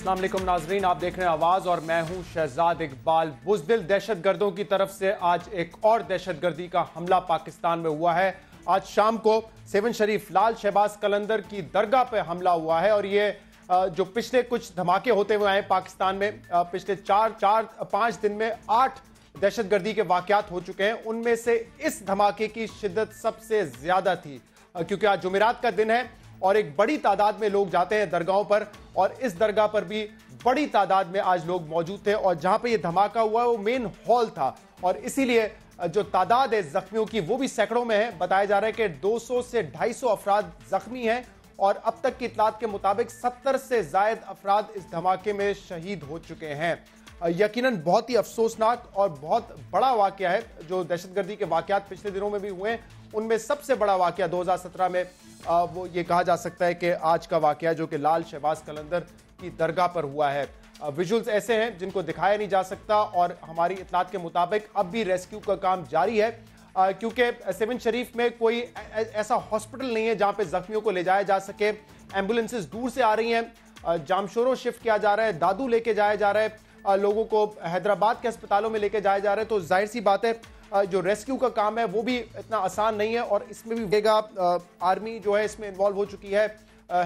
अस्सलाम वालेकुम नाजरीन, आप देख रहे हैं आवाज और मैं हूं शहजाद इकबाल। बुज़दिल दहशतगर्दों की तरफ से आज एक और दहशतगर्दी का हमला पाकिस्तान में हुआ है। आज शाम को सेवन शरीफ लाल शहबाज कलंदर की दरगाह पे हमला हुआ है और ये जो पिछले कुछ धमाके होते हुए आए पाकिस्तान में, पिछले 4-5 दिन में 8 दहशतगर्दी के वाकयात हो चुके हैं। उनमें से इस धमाके की शिद्दत सबसे ज्यादा थी क्योंकि आज जुमेरात का दिन है और एक बड़ी तादाद में लोग जाते हैं दरगाहों पर और इस दरगाह पर भी बड़ी तादाद में आज लोग मौजूद थे और जहां पे ये धमाका हुआ वो मेन हॉल था और इसीलिए जो तादाद है जख्मियों की वो भी सैकड़ों में है। बताया जा रहा है कि 200 से 250 अफराद जख्मी हैं और अब तक की इतलात के मुताबिक 70 से जायद अफराद इस धमाके में शहीद हो चुके हैं। यकीनन बहुत ही अफसोसनाक और बहुत बड़ा वाकया है। जो दहशतगर्दी के वाकयात पिछले दिनों में भी हुए हैं उनमें सबसे बड़ा वाकया 2017 में वो ये कहा जा सकता है कि आज का वाकया जो कि लाल शहबाज कलंदर की दरगाह पर हुआ है। विजुअल्स ऐसे हैं जिनको दिखाया नहीं जा सकता और हमारी इतलात के मुताबिक अब भी रेस्क्यू का काम जारी है क्योंकि सेवन शरीफ में कोई ऐसा हॉस्पिटल नहीं है जहां पे जख्मियों को ले जाया जा सके। एम्बुलेंसेस दूर से आ रही हैं, जामशोरो शिफ्ट किया जा रहा है, दादू लेके जाया जा रहा है, लोगों को हैदराबाद के अस्पतालों में लेके जाया जा रहा है। तो जाहिर सी बात है जो रेस्क्यू का काम है वो भी इतना आसान नहीं है और इसमें भी आर्मी जो है इसमें इन्वॉल्व हो चुकी है।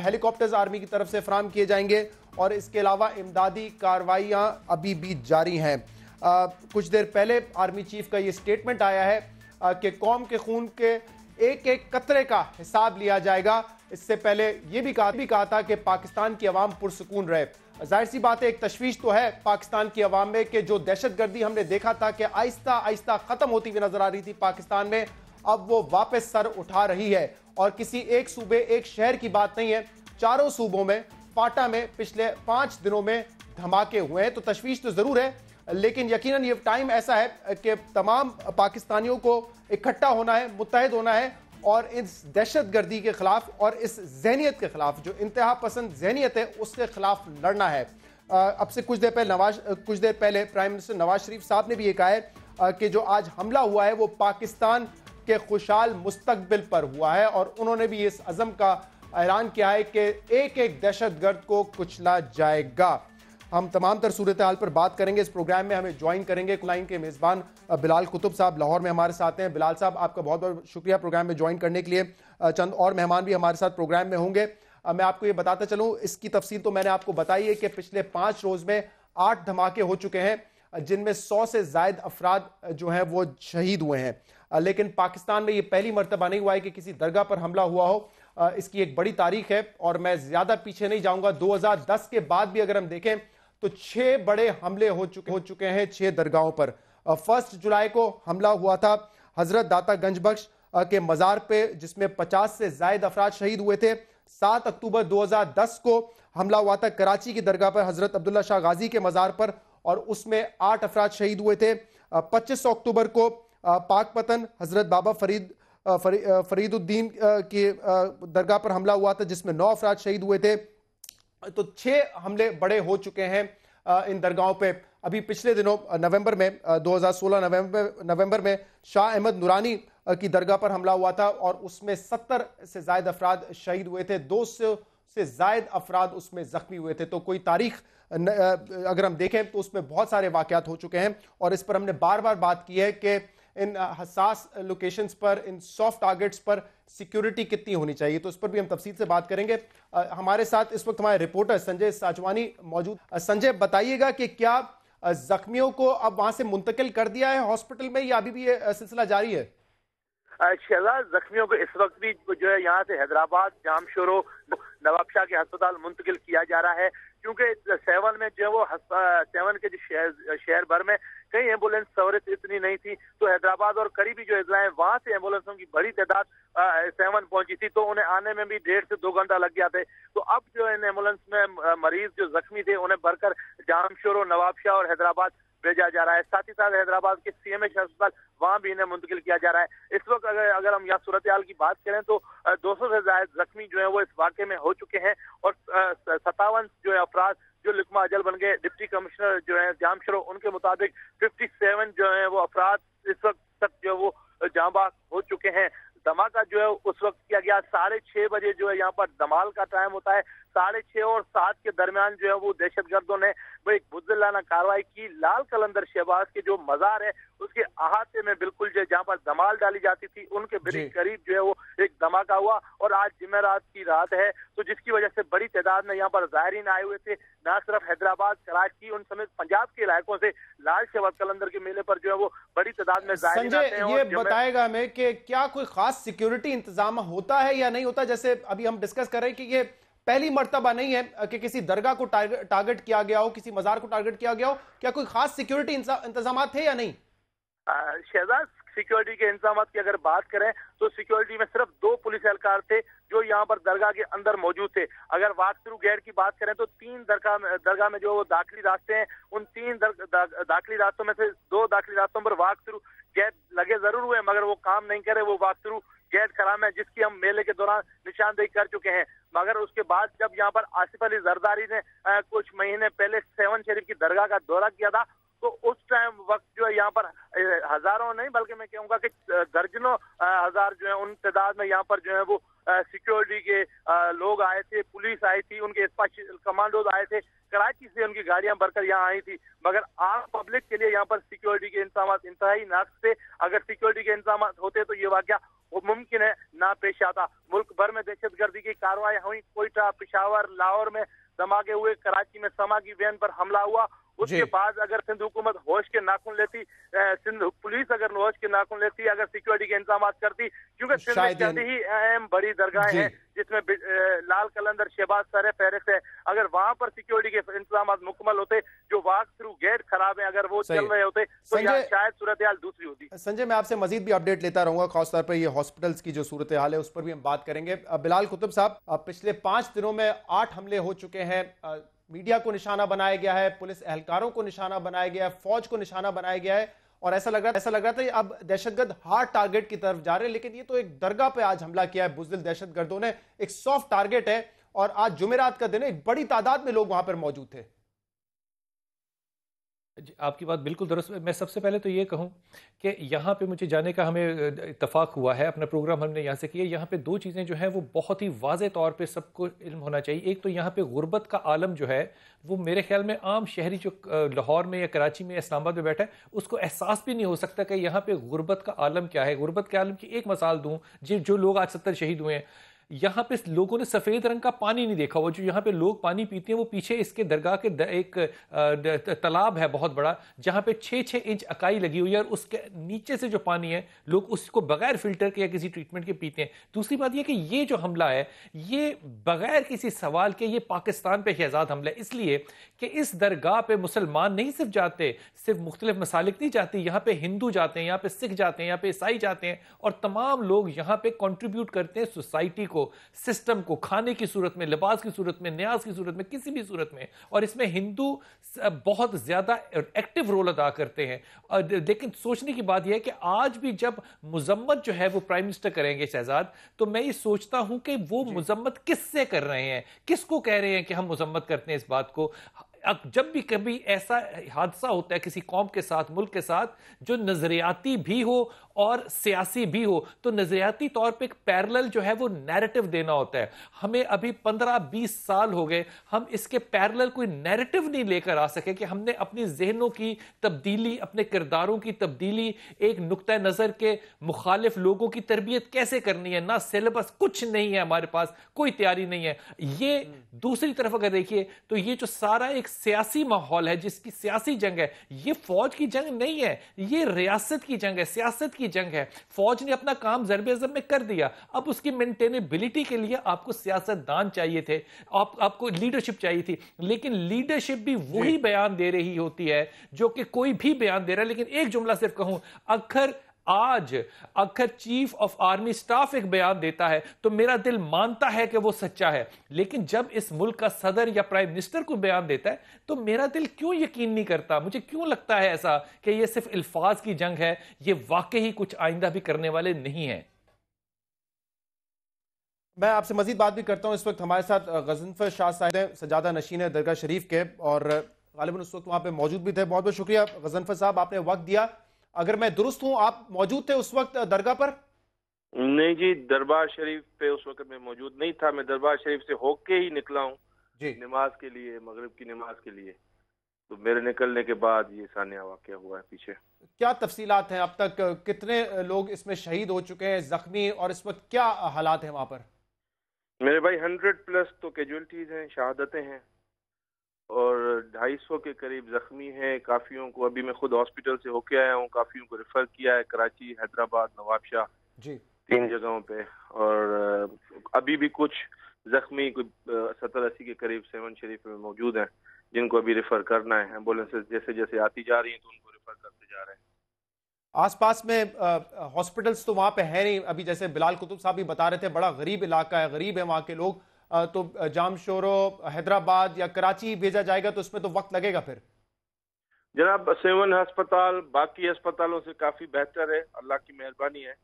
हेलीकॉप्टर्स आर्मी की तरफ से फराहम किए जाएंगे और इसके अलावा इमदादी कार्रवाइयां अभी भी जारी हैं। कुछ देर पहले आर्मी चीफ का ये स्टेटमेंट आया है कि कौम के खून के एक एक कतरे का हिसाब लिया जाएगा। इससे पहले ये भी कहा था कि पाकिस्तान की आवाम पुरसुकून रहे। जाहिर सी बात है एक तशवीश तो है पाकिस्तान की आवाम में कि जो दहशतगर्दी हमने देखा था कि आहिस्ता आहिस्ता खत्म होती हुई नजर आ रही थी पाकिस्तान में, अब वो वापस सर उठा रही है और किसी एक सूबे एक शहर की बात नहीं है, चारों सूबों में फाटा में पिछले 5 दिनों में धमाके हुए हैं। तो तशवीश तो जरूर है लेकिन यकीनन ये टाइम ऐसा है कि तमाम पाकिस्तानियों को इकट्ठा होना है, मुत्तहिद होना है और इस दहशतगर्दी के खिलाफ और इस जहनियत के खिलाफ जो इंतहा पसंद जहनियत है उसके खिलाफ लड़ना है। अब से कुछ देर पहले प्राइम मिनिस्टर नवाज शरीफ साहब ने भी ये कहा है कि जो आज हमला हुआ है वो पाकिस्तान के खुशहाल मुस्तकबिल पर हुआ है और उन्होंने भी इस अज़म का ऐलान किया है कि एक एक दहशतगर्द को कुचला जाएगा। हम तमाम तर सूरत हाल पर बात करेंगे। इस प्रोग्राम में हमें ज्वाइन करेंगे लाइन के मेज़बान बिलाल कुतुब साहब लाहौर में हमारे साथ हैं। बिलाल साहब आपका बहुत बहुत शुक्रिया प्रोग्राम में ज्वाइन करने के लिए। चंद और मेहमान भी हमारे साथ प्रोग्राम में होंगे। मैं आपको ये बताता चलूँ, इसकी तफसील तो मैंने आपको बताई है कि पिछले 5 रोज में 8 धमाके हो चुके हैं जिनमें 100 से जायद अफराद जो हैं वो शहीद हुए हैं। लेकिन पाकिस्तान में ये पहली मरतबा नहीं हुआ है कि किसी दरगाह पर हमला हुआ हो। इसकी एक बड़ी तारीख है और मैं ज्यादा पीछे नहीं जाऊंगा। 2010 के बाद भी अगर हम देखें तो 6 बड़े हमले हो चुके हैं 6 दरगाहों पर। 1 जुलाई को हमला हुआ था हजरत दाता गंज बख्श के मजार पे जिसमें 50 से जायद अफराद शहीद हुए थे। 7 अक्टूबर 2010 को हमला हुआ था कराची की दरगाह पर हजरत अब्दुल्ला शाह गाजी के मजार पर और उसमें 8 अफराद शहीद हुए थे। 25 अक्टूबर को पाकपतन हजरत बाबा फरीदुद्दीन की दरगाह पर हमला हुआ था जिसमें 9 अफराद शहीद हुए थे। तो 6 हमले बड़े हो चुके हैं इन दरगाहों पे। अभी पिछले दिनों नवंबर में 2016 नवंबर में शाह अहमद नूरानी की दरगाह पर हमला हुआ था और उसमें 70 से जायद अफराद शहीद हुए थे, 200 से जायद अफराद उसमें जख्मी हुए थे। तो कोई तारीख अगर हम देखें तो उसमें बहुत सारे वाकयात हो चुके हैं और इस पर हमने बार बार बात की है कि इन हसास लोकेशंस पर, इन सॉफ्ट टारगेट्स पर सिक्योरिटी कितनी होनी चाहिए। तो इस पर भी हम तफसील से बात करेंगे। हमारे साथ इस वक्त हमारे रिपोर्टर संजय साचवानी मौजूद। संजय, बताइएगा कि क्या जख्मियों को अब वहां से मुंतकिल कर दिया है हॉस्पिटल में या अभी भी ये सिलसिला जारी है? शहजाद, जख्मियों को इस वक्त भी जो है यहाँ से हैदराबाद, जामशोरो, नवाबशाह के अस्पताल मुंतकिल किया जा रहा है क्योंकि 7 में जो वो 7 के जो शहर भर में कई एम्बुलेंस सहूलियत इतनी नहीं थी तो हैदराबाद और करीबी जो अजला है वहां से एम्बुलेंसों की बड़ी तादाद 7 पहुंची थी तो उन्हें आने में भी 1.5 से 2 घंटा लग गया थे। तो अब जो इन एम्बुलेंस में मरीज जो जख्मी थे उन्हें भरकर जामशोरो, नवाबशाह और हैदराबाद भेजा जा रहा है। साथ ही साथ हैदराबाद के CMH अस्पताल वहां भी इन्हें मुंतकिल किया जा रहा है। इस वक्त अगर हम यहाँ सूरत हाल की बात करें तो 200 से ज्यादा जख्मी जो है वो इस वाक़े में हो चुके हैं और 57 जो है अफराद जो लुकमा अजल बन गए। डिप्टी कमिश्नर जो है जामशोरो उनके मुताबिक 57 जो है वो अफराद इस वक्त तक जो वो जांबाज हो चुके हैं। धमाका जो है उस वक्त किया गया 6:30 बजे जो है यहाँ पर धमाल का टाइम होता है। 6:30 और 7 के दरमियान जो है वो दहशतगर्दों ने वो एक बुज़दिलाना कार्रवाई की। लाल कलंदर शहबाज के जो मज़ार है उसके अहाते में बिल्कुल जो जहाँ पर धमाल डाली जाती थी उनके बिल्कुल करीब जो है वो एक धमाका हुआ। और आज जुमेरात की रात है तो जिसकी वजह से बड़ी तादाद में यहाँ पर ज़ायरीन आए हुए थे, न सिर्फ हैदराबाद, कराची, उन समेत पंजाब के इलाकों से लाल शहबाज कलंदर के मेले पर जो है वो बड़ी तादाद में ज़ायरीन आते हैं। ये बताएगा हमें कि क्या कोई खास सिक्योरिटी इंतजाम होता है या नहीं होता? जैसे अभी हम डिस्कस कर रहे हैं कि ये पहली मर्तबा नहीं है कि किसी दरगाह को टारगेट किया गया हो, किसी मजार को टारगेट किया गया हो। क्या कोई खास सिक्योरिटी इंतजाम थे या नहीं? शहजाद, सिक्योरिटी के इंतजाम की अगर बात करें तो सिक्योरिटी में सिर्फ 2 पुलिस एहलकार थे जो यहाँ पर दरगाह के अंदर मौजूद थे। अगर वॉक थ्रू गेट की बात करें तो 3 दरगाह में जो दाखिली रास्ते हैं उन 3 दाखिली रास्तों में से 2 दाखिली रास्तों पर वॉक थ्रू गेट लगे जरूर हुए मगर वो काम नहीं करे, वो वॉक थ्रू गेट खराब है जिसकी हम मेले के दौरान निशानदेही कर चुके हैं। मगर उसके बाद जब यहाँ पर आसिफ अली जरदारी ने कुछ महीने पहले 7 शरीफ की दरगाह का दौरा किया था तो उस टाइम वक्त जो है यहाँ पर हजारों नहीं बल्कि मैं कहूँगा कि दर्जनों हजार जो है उन तादाद में यहाँ पर जो है वो सिक्योरिटी के लोग आए थे, पुलिस आई थी, उनके स्पेशल कमांडोज आए थे, कराची से उनकी गाड़ियां भरकर यहाँ आई थी। मगर आम पब्लिक के लिए यहाँ पर सिक्योरिटी के इंतजाम इंतहाई नाक़िस थे। अगर सिक्योरिटी के इंतजाम होते तो ये वाकया मुमकिन है ना पेश आता। मुल्क भर में दहशतगर्दी की कार्रवाई हुई, कोयटा, पेशावर, लाहौर में धमाके हुए, कराची में समा की वैन पर हमला हुआ। उसके बाद अगर सिंध हुकूमत होश के नाखून लेती, सिंध पुलिस अगर होश के नाखून लेती, अगर सिक्योरिटी के इंतजाम करती, क्योंकि सिंध में जल्द ही अहम बड़ी दरगाहें हैं जिसमें लाल कलंदर शहबाज सर फहरिस्त है। अगर वहां पर सिक्योरिटी के इंतजाम मुकम्मल होते, जो वॉक थ्रू गेट खराब है अगर वो चल रहे होते तो शायद सूरत हाल दूसरी होती। संजय, मैं आपसे मजीद भी अपडेट लेता रहूंगा, खासतौर पर ये हॉस्पिटल्स की जो सूरत हाल है उस पर भी हम बात करेंगे। बिलाल कुतुब साहब, पिछले 5 दिनों में 8 हमले हो चुके हैं। मीडिया को निशाना बनाया गया है, पुलिस एहलकारों को निशाना बनाया गया है, फौज को निशाना बनाया गया है और ऐसा लग रहा था अब दहशतगर्द हार्ड टारगेट की तरफ जा रहे हैं। लेकिन ये तो एक दरगाह पे आज हमला किया है बुज़दिल दहशतगर्दों ने। एक सॉफ्ट टारगेट है और आज जुमेरात का दिन है, एक बड़ी तादाद में लोग वहां पर मौजूद थे। आपकी बात बिल्कुल दुरुस्त है। मैं सबसे पहले तो ये कहूँ कि यहाँ पे मुझे जाने का हमें इत्तफाक हुआ है, अपना प्रोग्राम हमने यहाँ से किया। यहाँ पे 2 चीज़ें जो हैं वो बहुत ही वाज़े तौर पे सबको इल्म होना चाहिए। एक तो यहाँ पे गुर्बत का आलम जो है वो मेरे ख्याल में आम शहरी जो लाहौर में या कराची में या इस्लामाबाद में बैठा है उसको एहसास भी नहीं हो सकता कि यहाँ पे गुर्बत का आलम क्या है। गुर्बत के आलम की एक मिसाल दूँ, जो लोग आज 70 शहीद हुए हैं, यहाँ पे लोगों ने सफ़ेद रंग का पानी नहीं देखा हुआ। जो यहाँ पे लोग पानी पीते हैं वो पीछे इसके दरगाह के एक तालाब है बहुत बड़ा, जहाँ पे 6-6 इंच अकाई लगी हुई है और उसके नीचे से जो पानी है लोग उसको बगैर फिल्टर के या किसी ट्रीटमेंट के पीते हैं। दूसरी बात यह कि ये जो हमला है ये बगैर किसी सवाल के ये पाकिस्तान पे शहजाद हमला है, इसलिए कि इस दरगाह पे मुसलमान नहीं सिर्फ जाते, सिर्फ मुख्तलिफ मसालिक नहीं जाती, यहाँ पे हिंदू जाते हैं, यहाँ पे सिख जाते हैं, यहाँ पे ईसाई जाते हैं और तमाम लोग यहाँ पे कॉन्ट्रीब्यूट करते हैं सोसाइटी को, सिस्टम को, खाने की सूरत में, लिबास की सूरत में, न्याज की सूरत में, किसी भी सूरत में। और इसमें हिंदू बहुत ज्यादा एक्टिव रोल अदा करते हैं। लेकिन सोचने की बात यह है कि आज भी जब मुजम्मत जो है वो प्राइम मिनिस्टर करेंगे शहजाद, तो मैं ये सोचता हूं कि वो मुजम्मत किससे कर रहे हैं, किसको कह रहे हैं कि हम मुजम्मत करते हैं इस बात को। जब भी कभी ऐसा हादसा होता है किसी कौम के साथ, मुल्क के साथ, जो नजरियाती भी हो और सियासी भी हो, तो नजरियाती तौर पे एक पैरेलल जो है वो नैरेटिव देना होता है। हमें अभी 15-20 साल हो गए, हम इसके पैरेलल कोई नैरेटिव नहीं लेकर आ सके कि हमने अपनी जहनों की तब्दीली, अपने किरदारों की तब्दीली, एक नुक्ता नजर के मुखालिफ लोगों की तरबियत कैसे करनी है। ना सिलेबस, कुछ नहीं है हमारे पास, कोई तैयारी नहीं है। ये दूसरी तरफ अगर देखिए तो ये जो सारा एक सियासी माहौल है, जिसकी सियासी जंग है, ये फौज की जंग नहीं है, ये रियासत की जंग है, सियासत की जंग है। फौज ने अपना काम ज़र्ब-ए-ज़ब में कर दिया, अब उसकी मेंटेनेबिलिटी के लिए आपको सियासतदान चाहिए थे, आपको लीडरशिप चाहिए थी। लेकिन लीडरशिप भी वही बयान दे रही होती है जो कि कोई भी बयान दे रहा है। लेकिन एक जुमला सिर्फ कहूं, अगर चीफ ऑफ आर्मी स्टाफ एक बयान देता है तो मेरा दिल मानता है कि वो सच्चा है, लेकिन जब इस मुल्क का सदर या प्राइम मिनिस्टर को बयान देता है तो मेरा दिल क्यों यकीन नहीं करता। मुझे क्यों लगता है ऐसा कि ये सिर्फ अल्फाज की जंग है, ये वाकई कुछ आइंदा भी करने वाले नहीं है। मैं आपसे मजीद बात भी करता हूं। इस वक्त हमारे साथ गजनफर शाह साहिब हैं, सजादा नशीन है दरगाह शरीफ के, और गालिबन उस वक्त वहां पे मौजूद भी थे। बहुत बहुत शुक्रिया गजनफर साहब, आपने वक्त दिया। अगर मैं दुरुस्त हूं, आप मौजूद थे उस वक्त दरगाह पर? नहीं जी, दरबार शरीफ पे उस वक्त मैं मौजूद नहीं था। मैं दरबार शरीफ से होके ही निकला हूँ जी। नमाज के लिए, मगरिब की नमाज के लिए। तो मेरे निकलने के बाद ये सानिया वाकया हुआ है पीछे। क्या तफसीलात हैं अब तक, कितने लोग इसमें शहीद हो चुके हैं, जख्मी, और इस वक्त क्या हालात हैं वहां पर? मेरे भाई 100+ तो कैजुअलिटीज हैं, शहादतें हैं, और 250 के करीब जख्मी हैं। काफियों को अभी मैं खुद हॉस्पिटल से होके आया हूँ, काफियों को रेफर किया है कराची, हैदराबाद, नवाबशाह, जी। 3 जगहों पे। और अभी भी कुछ जख्मी, कुछ 70-80 के करीब सेवन शरीफ में मौजूद हैं, जिनको अभी रेफर करना है। एम्बुलेंसेज जैसे जैसे आती जा रही हैं तो उनको रेफर करते जा रहे हैं। आसपास में हॉस्पिटल्स तो वहां पे है नहीं अभी, जैसे बिलाल कुतुब साहब भी बता रहे थे, बड़ा गरीब इलाका है, गरीब है वहां के लोग। तो जामशोरो, हैदराबाद या कराची भेजा जाएगा तो उसमें तो वक्त लगेगा फिर। जनाब, 7 अस्पताल बाकी अस्पतालों से काफी बेहतर है, अल्लाह की मेहरबानी है।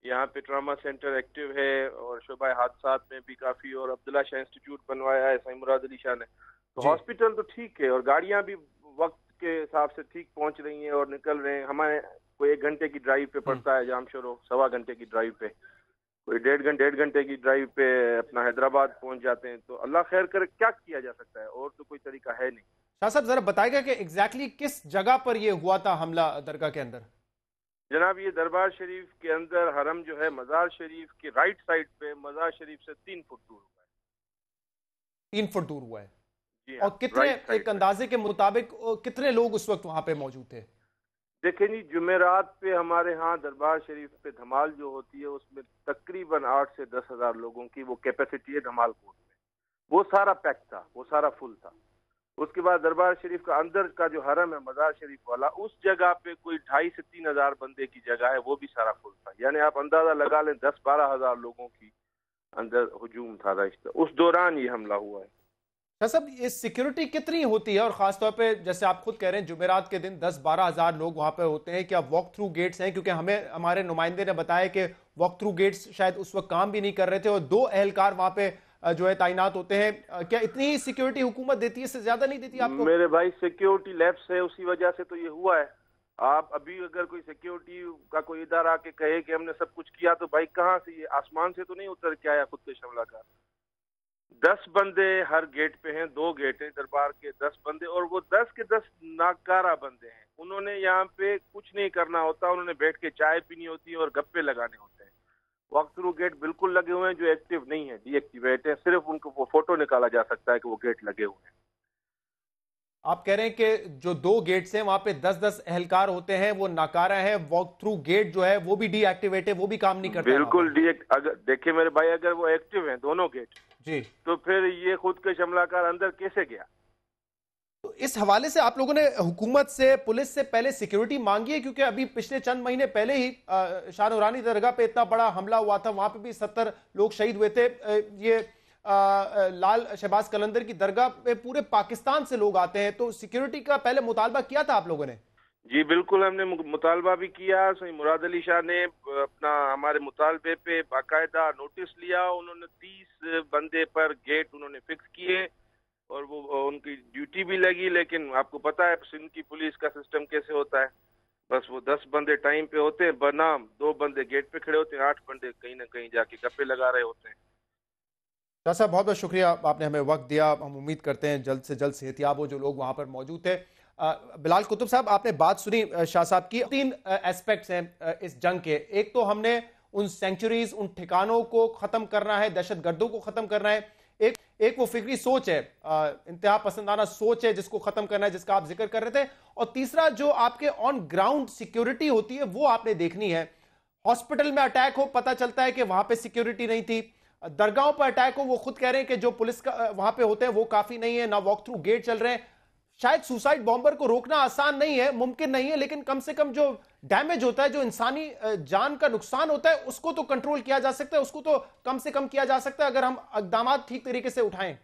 यहाँ पे ट्रामा सेंटर एक्टिव है, और शोबा हादसात में भी काफी, और अब्दुल्ला शाह इंस्टीट्यूट बनवाया है सईद मुराद अली शाह ने। तो हॉस्पिटल तो ठीक है, और गाड़ियां भी वक्त के हिसाब से ठीक पहुंच रही हैं और निकल रहे हैं। हमारे कोई 1 घंटे की ड्राइव पे पड़ता है जामशोरो, 1.25 घंटे की ड्राइव पे, कोई 1.5 घंटे की ड्राइव पे अपना हैदराबाद पहुंच जाते हैं। तो अल्लाह खैर करे, क्या किया जा सकता है, और तो कोई तरीका है नहीं। शाह साहब जरा बताएगा कि एग्जैक्टली किस जगह पर यह हुआ था हमला दरगाह के अंदर? जनाब, ये दरबार शरीफ के अंदर हरम जो है, मजार शरीफ के राइट साइड पे, मजार शरीफ से 3 फुट दूर हुआ है। 3 फुट दूर हुआ है। हाँ, और कितने, एक अंदाजे के मुताबिक कितने लोग उस वक्त वहां पे मौजूद थे? देखें जी, जुमेरात पे हमारे यहाँ दरबार शरीफ पे धमाल जो होती है, उसमें तकरीबन 8 से 10 हजार लोगों की वो कैपेसिटी है धमाल कोट में। वो सारा पैक था, वो सारा फुल था। उसके बाद दरबार शरीफ का अंदर का जो हरम है मजार शरीफ वाला, उस जगह पे कोई 2.5 से 3 हजार बंदे की जगह है, वो भी सारा फुल था। यानी आप अंदाजा लगा लें 10-12 हजार लोगों की अंदर हुजूम था। उस दौरान ये हमला हुआ है। सब ये सिक्योरिटी कितनी होती है, और खासतौर पे जैसे आप खुद कह रहे हैं जुमेरात के दिन 10-12 हजार लोग वहां पे होते हैं, क्या वॉक थ्रू गेट्स हैं? क्योंकि हमें हमारे नुमाइंदे ने बताया कि वॉक थ्रू गेट्स शायद उस वक्त काम भी नहीं कर रहे थे, और 2 एहलकार वहां पे जो है तैनात होते हैं। क्या इतनी ही सिक्योरिटी हुकूमत देती है, इससे ज्यादा नहीं देती आपको? मेरे भाई, सिक्योरिटी लैप्स है, उसी वजह से तो ये हुआ है। आप अभी अगर कोई सिक्योरिटी का कोई इदारा आके कहे कि हमने सब कुछ किया, तो भाई कहाँ से, ये आसमान से तो नहीं उतर के आया खुद के हमला का। 10 बंदे हर गेट पे हैं, 2 गेट हैं दरबार के, 10 बंदे, और वो 10 के 10 नाकारा बंदे हैं। उन्होंने यहाँ पे कुछ नहीं करना होता, उन्होंने बैठ के चाय पीनी होती है और गप्पे लगाने होते हैं। वॉक थ्रू गेट बिल्कुल लगे हुए हैं, जो एक्टिव नहीं है, डीएक्टिवेट है। सिर्फ उनको वो फोटो निकाला जा सकता है कि वो गेट लगे हुए हैं। आप कह रहे हैं कि जो 2 गेट्स हैं वहां पे 10-10 एहलकार होते हैं, वो नाकारा है। वॉक थ्रू गेट जो है वो भी डीएक्टिवेट है, वो भी काम नहीं करता। बिल्कुल अगर देखिए मेरे भाई, अगर वो एक्टिव हैं दोनों गेट जी, तो फिर ये खुद के हमलाकार अंदर कैसे गया? तो इस हवाले से आप लोगों ने हुकूमत से, पुलिस से पहले सिक्योरिटी मांगी है? क्योंकि अभी पिछले चंद महीने पहले ही शाह नूरानी दरगाह पे इतना बड़ा हमला हुआ था, वहां पे भी 70 लोग शहीद हुए थे। ये लाल शहबाज कलंदर की दरगाह पे पूरे पाकिस्तान से लोग आते हैं, तो सिक्योरिटी का पहले मुतालबा किया था आप लोगों ने? जी बिल्कुल, हमने मुतालबा भी किया। सईद मुराद अली शाह ने अपना हमारे मुतालबे पे बाकायदा नोटिस लिया। उन्होंने 30 बंदे पर गेट उन्होंने फिक्स किए, और वो उनकी ड्यूटी भी लगी। लेकिन आपको पता है सिंध की पुलिस का सिस्टम कैसे होता है, बस वो 10 बंदे टाइम पे होते हैं बनाम, 2 बंदे गेट पे खड़े होते हैं, 8 बंदे कहीं ना कहीं जाके गप्पे लगा रहे होते हैं। शाह साहब बहुत बहुत शुक्रिया, आपने हमें वक्त दिया। हम उम्मीद करते हैं जल्द से जल्द सेहतियाब हो जो लोग वहां पर मौजूद थे। बिलाल कुतुब साहब, आपने बात सुनी शाह साहब की। 3 एस्पेक्ट्स हैं इस जंग के। एक तो हमने उन सेंचुरीज, उन ठिकानों को खत्म करना है, दहशतगर्दों को खत्म करना है। एक वो फिक्री सोच है, इंतहा पसंदाना सोच है, जिसको खत्म करना है, जिसका आप जिक्र कर रहे थे। और तीसरा जो आपके ऑन ग्राउंड सिक्योरिटी होती है, वो आपने देखनी है। हॉस्पिटल में अटैक हो, पता चलता है कि वहां पे सिक्योरिटी नहीं थी। दरगाहों पर अटैक हो, वो खुद कह रहे हैं कि जो पुलिस का वहां पे होते हैं वो काफी नहीं है, ना वॉक थ्रू गेट चल रहे हैं। शायद सुसाइड बॉम्बर को रोकना आसान नहीं है, मुमकिन नहीं है, लेकिन कम से कम जो डैमेज होता है, जो इंसानी जान का नुकसान होता है, उसको तो कंट्रोल किया जा सकता है, उसको तो कम से कम किया जा सकता है अगर हम इक़दाम ठीक तरीके से उठाएं।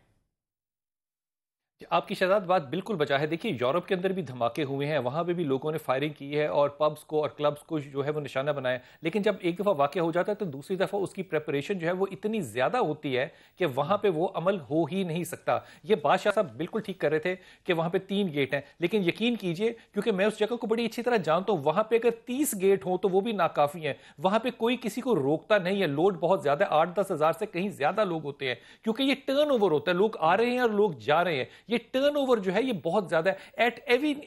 आपकी शहजाद बात बिल्कुल बचा है। देखिए, यूरोप के अंदर भी धमाके हुए हैं, वहाँ पे भी लोगों ने फायरिंग की है और पब्स को और क्लब्स को जो है वो निशाना बनाया। लेकिन जब एक दफ़ा वाक़या हो जाता है तो दूसरी दफ़ा उसकी प्रिपरेशन जो है वो इतनी ज़्यादा होती है कि वहाँ पे वो अमल हो ही नहीं सकता। ये बादशाह साहब बिल्कुल ठीक कर रहे थे कि वहाँ पे 3 गेट हैं, लेकिन यकीन कीजिए, क्योंकि मैं उस जगह को बड़ी अच्छी तरह जानता हूँ, वहाँ पे अगर 30 गेट हों तो वो भी नाकाफ़ी हैं। वहाँ पे कोई किसी को रोकता नहीं है, लोड बहुत ज़्यादा, 8-10 हज़ार से कहीं ज़्यादा लोग होते हैं, क्योंकि ये टर्नओवर होता है, लोग आ रहे हैं और लोग जा रहे हैं। ये टर्नओवर जो है ये बहुत ज्यादा है। एट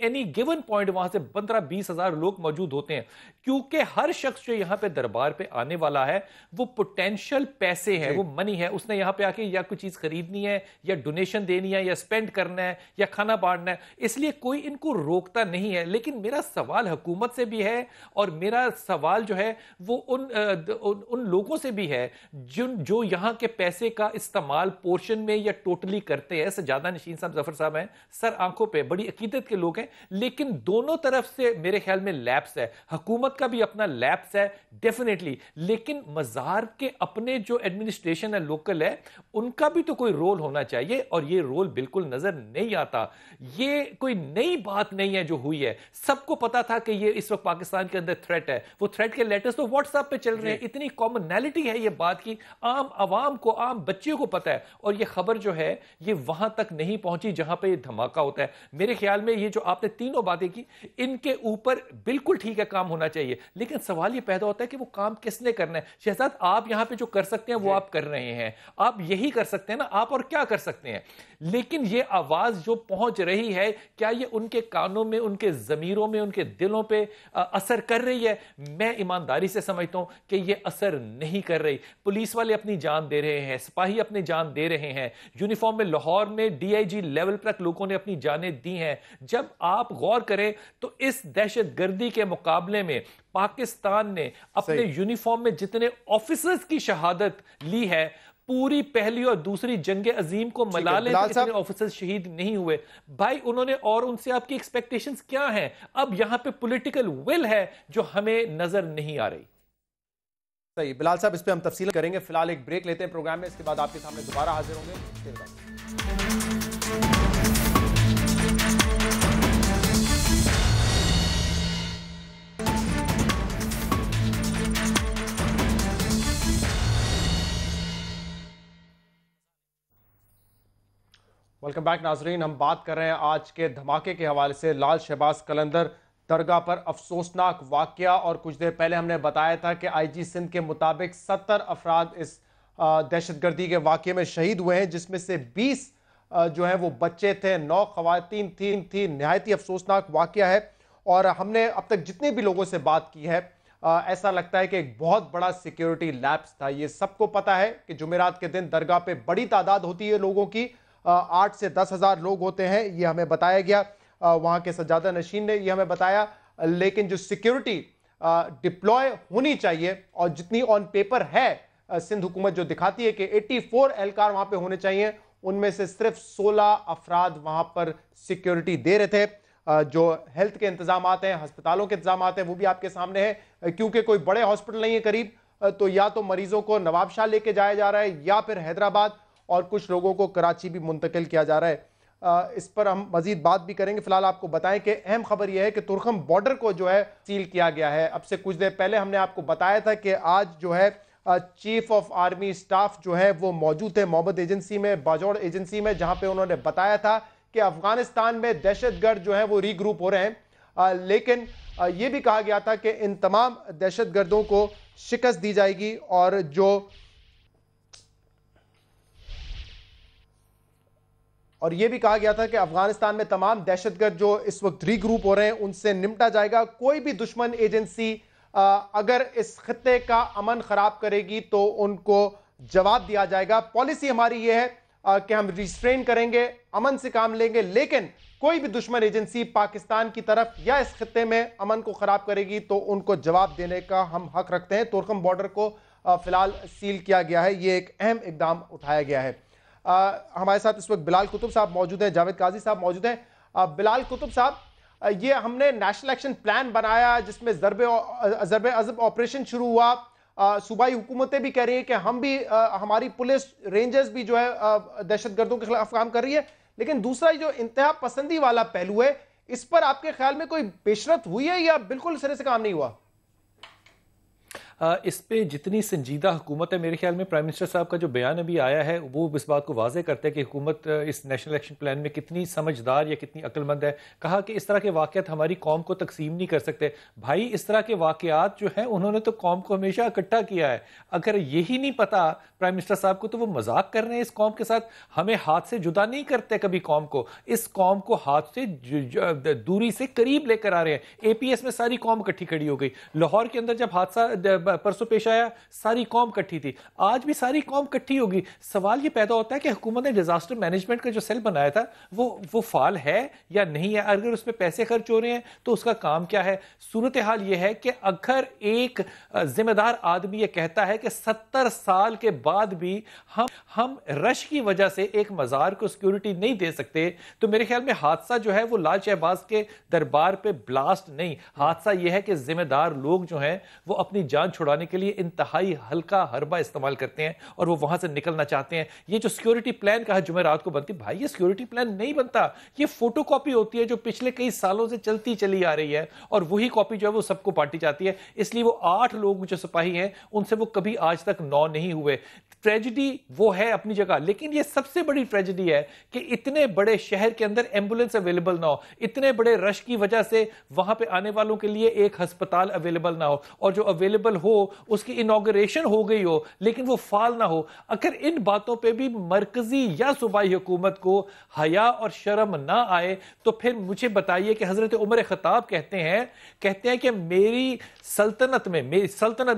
एनी गिवन पॉइंट वहां से 15-20 हजार लोग मौजूद होते हैं, क्योंकि हर शख्स जो यहां पे दरबार पे आने वाला है वो पोटेंशियल पैसे है, वो मनी है, उसने यहां पे आके या कोई चीज खरीदनी है या डोनेशन देनी है या स्पेंड करना है या खाना बांटना है, इसलिए कोई इनको रोकता नहीं है। लेकिन मेरा सवाल हुकूमत से भी है और मेरा सवाल जो है वो उन लोगों से भी है जो यहां के पैसे का इस्तेमाल पोर्शन में या टोटली करते हैं। सजादा नशीन साहब, जफर साहब हैं, सर आंखों पे बड़ी अकीदत के लोग हैं, लेकिन दोनों तरफ से मेरे ख्याल में लैप्स है। हुकूमत का भी अपना लैप्स है डेफिनेटली, लेकिन मज़ार के अपने जो एडमिनिस्ट्रेशन है, लोकल है, उनका भी तो कोई रोल होना चाहिए और ये रोल बिल्कुल नजर नहीं आता। ये कोई नई बात नहीं है जो हुई है, सबको पता था कि ये इस वक्त पाकिस्तान के अंदर थ्रेट है। वो थ्रेट के लेटर्स तो व्हाट्सएप पे चल रहे हैं, इतनी कॉमनैलिटी है ये बात की, आम आवाम को, आम बच्चियों को पता है, और ये खबर जो है ये वहां तक नहीं पहुंची जहां पे ये धमाका होता है। मेरे ख्याल में ये जो आपने तीनों बातें की, इनके ऊपर बिल्कुल ठीक है काम होना चाहिए, लेकिन सवाल ये पैदा होता है कि वो काम किसने करना है। शहजाद, आप यहां पे जो कर सकते हैं वो आप कर रहे हैं, आप यही कर सकते हैं ना, आप और क्या कर सकते हैं। लेकिन ये आवाज जो पहुंच रही है, क्या ये उनके कानों में, उनके जमीरों में, उनके दिलों पे असर कर रही है? मैं ईमानदारी से समझता हूं कि ये असर नहीं कर रही। पुलिस वाले अपनी जान दे रहे हैं, सिपाही अपनी जान दे रहे हैं, यूनिफॉर्म में लाहौर में डीआईजी लेवल तक लोगों ने अपनी जानें दी हैं। जब आप गौर करें तो इस दहशतगर्दी के मुकाबले में पाकिस्तान ने अपने यूनिफॉर्म में जितने ऑफिसर्स की शहादत ली है, पूरी पहली और दूसरी जंगे अजीम को मला लें, इतने ऑफिसर्स शहीद नहीं हुए भाई उन्होंने, और उनसे आपकी एक्सपेक्टेशंस क्या हैं? अब यहां पे पॉलिटिकल विल है जो हमें नजर नहीं आ रही। सही बिलाल साहब, इस पे हम तफसील करेंगे। फिलहाल एक ब्रेक लेते हैं प्रोग्राम में, इसके बाद आपके सामने दोबारा हाजिर होंगे। वेलकम बैक नाजरीन, हम बात कर रहे हैं आज के धमाके के हवाले से। लाल शहबाज कलंदर दरगाह पर अफसोसनाक वाकया, और कुछ देर पहले हमने बताया था कि आईजी सिंध के मुताबिक 70 अफराद इस दहशतगर्दी के वाकये में शहीद हुए हैं, जिसमें से 20 जो है वो बच्चे थे, 9 खवातीन थी। नहायत ही अफसोसनाक वाकया है, और हमने अब तक जितने भी लोगों से बात की है, ऐसा लगता है कि एक बहुत बड़ा सिक्योरिटी लैप्स था। ये सबको पता है कि जुमेरात के दिन दरगाह पे बड़ी तादाद होती है लोगों की, 8 से 10 हजार लोग होते हैं, ये हमें बताया गया। वहां के सज्जादा नशीन ने ये हमें बताया, लेकिन जो सिक्योरिटी डिप्लॉय होनी चाहिए और जितनी ऑन पेपर है सिंध हुकूमत जो दिखाती है कि 84 एहलकार वहां पे होने चाहिए, उनमें से सिर्फ 16 अफराद वहां पर सिक्योरिटी दे रहे थे। जो हेल्थ के इंतजाम हैं, अस्पतालों के इंतजाम हैं, वो भी आपके सामने है, क्योंकि कोई बड़े हॉस्पिटल नहीं है करीब, तो या तो मरीजों को नवाबशाह लेके जाया जा रहा है या फिर हैदराबाद, और कुछ लोगों को कराची भी मुंतकिल किया जा रहा है। इस पर हम मजीद बात भी करेंगे। फिलहाल आपको बताएं कि अहम खबर यह है कि तुर्खम बॉर्डर को जो है सील किया गया है। अब से कुछ देर पहले हमने आपको बताया था कि आज जो है चीफ ऑफ आर्मी स्टाफ जो है वो मौजूद थे मोहम्मद एजेंसी में, बाजौड़ एजेंसी में, जहां पे उन्होंने बताया था कि अफगानिस्तान में दहशतगर्द जो है वो रीग्रुप हो रहे हैं, लेकिन यह भी कहा गया था कि इन तमाम दहशतगर्दों को शिकस्त दी जाएगी, और यह भी कहा गया था कि अफगानिस्तान में तमाम दहशतगर्द जो इस वक्त रीग्रुप हो रहे हैं उनसे निपटा जाएगा। कोई भी दुश्मन एजेंसी अगर इस खित्ते का अमन खराब करेगी तो उनको जवाब दिया जाएगा। पॉलिसी हमारी यह है कि हम रिस्ट्रेन करेंगे, अमन से काम लेंगे, लेकिन कोई भी दुश्मन एजेंसी पाकिस्तान की तरफ या इस खित्ते में अमन को खराब करेगी तो उनको जवाब देने का हम हक रखते हैं। तुर्कम बॉर्डर को फिलहाल सील किया गया है, यह एक अहम इकदाम उठाया गया है। हमारे साथ इस वक्त बिलाल कुतुब साहब मौजूद हैं, जावेद काजी साहब मौजूद हैं। बिलाल कुतुब साहब, ये हमने नेशनल एक्शन प्लान बनाया जिसमें ज़रबे अज़ब ऑपरेशन शुरू हुआ। सूबाई हुकूमतें भी कह रही हैं कि हम भी, हमारी पुलिस रेंजर्स भी जो है दहशतगर्दों के खिलाफ काम कर रही है, लेकिन दूसरा जो इंतहा पसंदी वाला पहलू है, इस पर आपके ख्याल में कोई पेशरफ हुई है या बिल्कुल सिरे से काम नहीं हुआ? इस पे जितनी संजीदा हुकूमत है, मेरे ख्याल में प्राइम मिनिस्टर साहब का जो बयान अभी आया है वो इस बात को वाज़े करता है कि हुकूमत इस नेशनल एक्शन प्लान में कितनी समझदार या कितनी अक्लमंद है। कहा कि इस तरह के वाक़यात हमारी कौम को तकसीम नहीं कर सकते। भाई, इस तरह के वाक़यात जो हैं उन्होंने तो कौम को हमेशा इकट्ठा किया है। अगर यही नहीं पता प्राइम मिनिस्टर साहब को तो वो मजाक कर रहे हैं इस कौम के साथ। हमें हाथ से जुदा नहीं करते कभी कौम को, इस कौम को हाथ से दूरी से करीब लेकर आ रहे हैं। APS में सारी कौम इकट्ठी खड़ी हो गई। लाहौर के अंदर जब हादसा परसों पेश आया, सारी कौम इकट्ठी थी, आज भी सारी कौम इकट्ठी होगी। सवाल ये पैदा होता है कि हुकूमत ने डिजास्टर मैनेजमेंट का जो सेल बनाया था वो फाल है या नहीं है। अगर उसमें पैसे खर्च हो रहे हैं तो उसका काम क्या है? सूरत हाल यह है कि अगर एक जिम्मेदार आदमी यह कहता है कि 70 साल के बाद भी हम रश की वजह से एक मजार को सिक्योरिटी नहीं दे सकते, तो मेरे ख्याल में हादसा जो है वो लाल शहबाज के दरबार पे ब्लास्ट नहीं, हादसा यह है कि जिम्मेदार लोग जो हैं वो अपनी जान छुड़ाने के लिए इंतहाई हल्का हरबा इस्तेमाल करते हैं और वो वहां से निकलना चाहते हैं। ये जो सिक्योरिटी प्लान कहा जुमेरात को बनती, भाई ये सिक्योरिटी प्लान नहीं बनता, ये फोटोकॉपी होती है जो पिछले कई सालों से चलती चली आ रही है और वही कॉपी जो है वो सबको बांटी जाती है। इसलिए वो 8 लोग जो सिपाही हैं उनसे वो कभी आज तक 9 नहीं हुए। ट्रेजेडी वो है अपनी जगह, लेकिन ये सबसे बड़ी ट्रेजेडी है कि इतने बड़े शहर के अंदर एम्बुलेंस अवेलेबल ना हो, इतने बड़े रश की वजह से वहां पे आने वालों के लिए एक अस्पताल अवेलेबल ना हो, और जो अवेलेबल हो उसकी इनॉग्रेशन हो गई हो लेकिन वो फाल ना हो। अगर इन बातों पे भी मरकजी या सूबाई हुकूमत को हया और शर्म ना आए तो फिर मुझे बताइए कि हजरत उमर खत्ताब कहते हैं कि मेरी सल्तनत में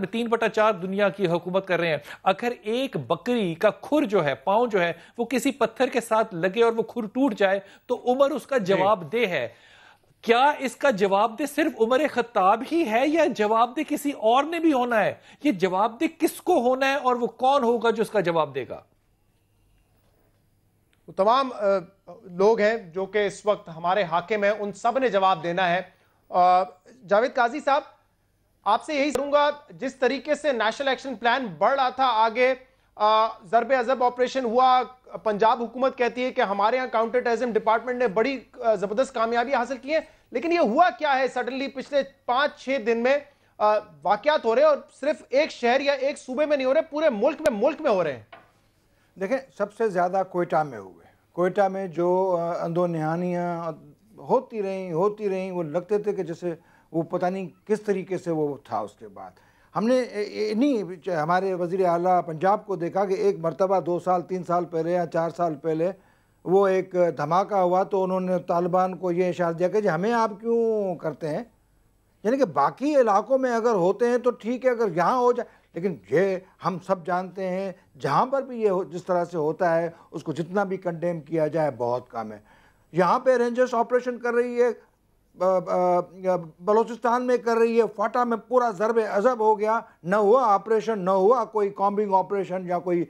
3/4 दुनिया की हुकूमत कर रहे हैं, अगर एक बकरी का खुर जो है, पांव जो है, वो किसी पत्थर के साथ लगे और वो खुर टूट जाए तो उमर उसका जवाबदेह है। क्या इसका जवाबदेह सिर्फ उमर खत्ताब ही है या जवाबदेह किसी और ने भी होना है? ये जवाबदेह किसको होना है और वो कौन होगा जो उसका जवाब देगा? तो तमाम लोग हैं जो कि इस वक्त हमारे हाकिम हैं, उन सब ने जवाब देना है। जावेद काजी साहब, आपसे यही करूंगा, जिस तरीके से नेशनल एक्शन प्लान बढ़ रहा था आगे, ज़रबे अज़ब ऑपरेशन हुआ, पंजाब हुकूमत कहती है कि हमारे यहाँ काउंटर टेररिज्म डिपार्टमेंट ने बड़ी जबरदस्त कामयाबी हासिल की है, लेकिन ये हुआ क्या है? सडनली पिछले 5-6 दिन में वाकयात हो रहे हैं और सिर्फ एक शहर या एक सूबे में नहीं हो रहे, पूरे मुल्क में हो रहे हैं। देखें, सबसे ज़्यादा कोयटा में हुए। कोयटा में जो अंदोनिहानियाँ होती रहीं, वो लगते थे कि जैसे वो पता नहीं किस तरीके से वो था। उसके बाद हमने नहीं हमारे वज़ीर आला पंजाब को देखा कि एक मरतबा 2 साल 3 साल पहले या 4 साल पहले वो एक धमाका हुआ तो उन्होंने तालिबान को ये इशारा दिया कि हमें आप क्यों करते हैं, यानी कि बाकी इलाकों में अगर होते हैं तो ठीक है, अगर यहाँ हो जाए, लेकिन ये हम सब जानते हैं जहाँ पर भी ये जिस तरह से होता है उसको जितना भी कंडेम किया जाए बहुत कम है। यहाँ पे रेंजर्स ऑपरेशन कर रही है, बलूचिस्तान में कर रही है, फाटा में पूरा ज़रबे अज़ब हो गया, न हुआ ऑपरेशन, न हुआ कोई कॉम्बिंग ऑपरेशन या कोई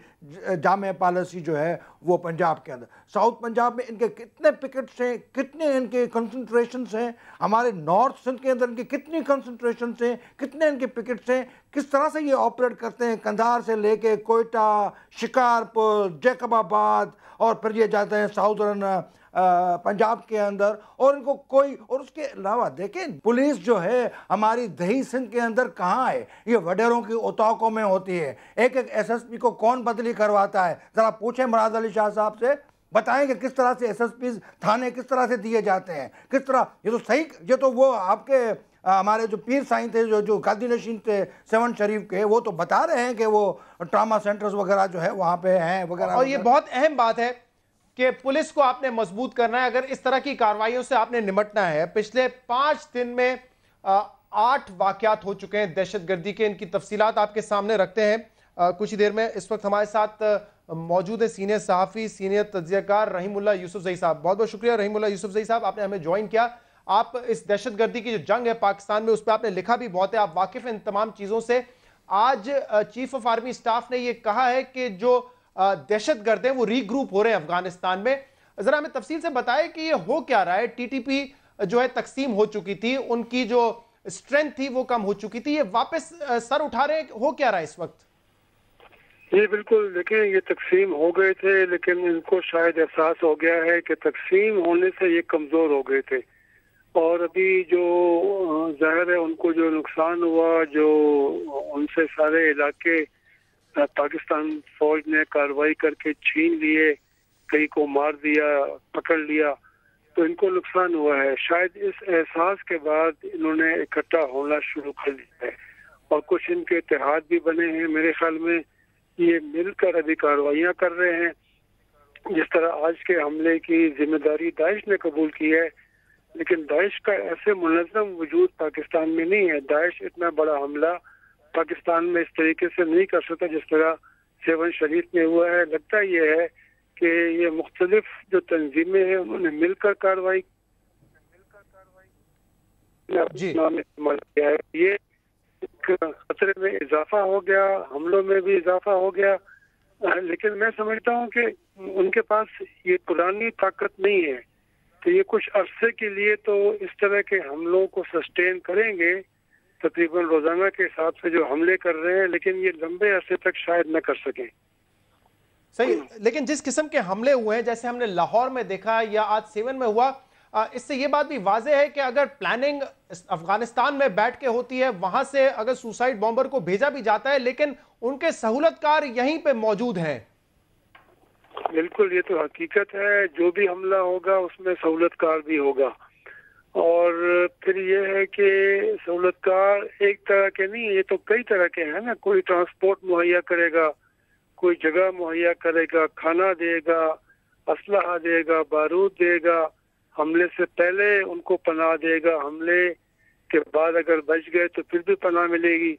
जामे पॉलिसी जो है वो पंजाब के अंदर। साउथ पंजाब में इनके कितने पिकेट्स हैं, कितने इनके कंसंट्रेशंस हैं, हमारे नॉर्थ सिंध के अंदर इनके कितनी कंसंट्रेशंस हैं, कितने इनके पिकेट्स हैं, किस तरह से ये ऑपरेट करते हैं, कंधार से लेके कोयटा, शिकारपुर, जैकबाबाद और फिर ये जाते हैं साउदर्न पंजाब के अंदर, और इनको कोई, और उसके अलावा देखें पुलिस जो है हमारी दही सिंध के अंदर कहाँ है? ये वडेरों की उताकों में होती है। एक SSP को कौन बदली करवाता है? ज़रा पूछें मुराद अली शाह साहब से, बताएं कि किस तरह से SSP थाने किस तरह से दिए जाते हैं, किस तरह। ये तो सही, ये तो वो आपके हमारे जो पीर साईं थे, जो गादी नशीन थे 7 शरीफ के, वो तो बता रहे हैं कि वो ट्रामा सेंटर्स वगैरह जो है वहाँ पे हैं वगैरह। और ये बहुत अहम बात है कि पुलिस को आपने मजबूत करना है अगर इस तरह की कार्रवाइयों से आपने निपटना है। पिछले 5 दिन में 8 वाकयात हो चुके हैं दहशतगर्दी के, इनकी तफसीलात आपके सामने रखते हैं कुछ ही देर में। इस वक्त हमारे साथ मौजूद है सीनियर सहाफ़ी, सीनियर तज्ज़ियाकार रहीमुल्लाह यूसुफज़ई साहब। बहुत बहुत शुक्रिया रहीमुल्लाह यूसुफज़ई साहब, आपने हमें ज्वाइन किया। आप इस दहशतगर्दी की जो जंग है पाकिस्तान में, उस पर आपने लिखा भी बहुत है, आप वाकिफ हैं इन तमाम चीज़ों से। आज चीफ ऑफ आर्मी स्टाफ ने यह कहा है कि जो दहशतगर्द हैं वो रीग्रुप हो रहे हैं अफगानिस्तान में। जरा हमें तफसील से बताएं कि ये हो क्या रहा है? TTP जो है तकसीम हो चुकी थी, उनकी जो स्ट्रेंथ थी वो कम हो चुकी थी, ये वापस सर उठा रहे हैं, हो क्या रहा है इस वक्त? ये बिल्कुल देखिए, ये तकसीम हो गए थे, लेकिन इनको शायद एहसास हो गया है कि तकसीम होने से ये कमज़ोर हो गए थे। और अभी जो ज़ाहिर है उनको जो नुकसान हुआ, जो उनसे सारे इलाके पाकिस्तान फौज ने कार्रवाई करके छीन लिए, कई को मार दिया, पकड़ लिया, तो इनको नुकसान हुआ है। शायद इस एहसास के बाद इन्होंने इकट्ठा होना शुरू कर दिया है और कुछ इनके इत्तेहाद भी बने हैं। मेरे ख्याल में ये मिलकर अभी कार्रवाइयाँ कर रहे हैं। जिस तरह आज के हमले की जिम्मेदारी दाइश ने कबूल की है, लेकिन दाइश का ऐसे मुनज़्ज़म वजूद पाकिस्तान में नहीं है। दाइश इतना बड़ा हमला पाकिस्तान में इस तरीके से नहीं कर सकता जिस तरह 7 शरीफ में हुआ है। लगता ये है कि ये मुख्तलिफ जो तंजीमें हैं उन्होंने मिलकर कार्रवाई इस्तेमाल किया है। ये खतरे में इजाफा हो गया, हमलों में भी इजाफा हो गया, लेकिन मैं समझता हूँ कि उनके पास ये पुरानी ताकत नहीं है। तो ये कुछ अरसे के लिए तो इस तरह के हमलों को सस्टेन करेंगे, तकरीबन रोजाना के हिसाब से जो हमले कर रहे हैं, लेकिन ये लंबे अरसे तक शायद न कर सकें। सही, लेकिन जिस किस्म के हमले हुए हैं, जैसे हमने लाहौर में देखा या आज 7 में हुआ, इससे ये बात भी वाज़ेह है कि अगर प्लानिंग अफगानिस्तान में बैठ के होती है, वहां से अगर सुसाइड बॉम्बर को भेजा भी जाता है, लेकिन उनके सहूलतकार यहीं पे मौजूद हैं। बिल्कुल, ये तो हकीकत है। जो भी हमला होगा उसमें सहूलतकार भी होगा। और फिर ये है कि सहूलतकार एक तरह के नहीं, ये तो कई तरह के हैं ना। कोई ट्रांसपोर्ट मुहैया करेगा, कोई जगह मुहैया करेगा, खाना देगा, असलहा देगा, बारूद देगा, हमले से पहले उनको पनाह देगा, हमले के बाद अगर बच गए तो फिर भी पनाह मिलेगी।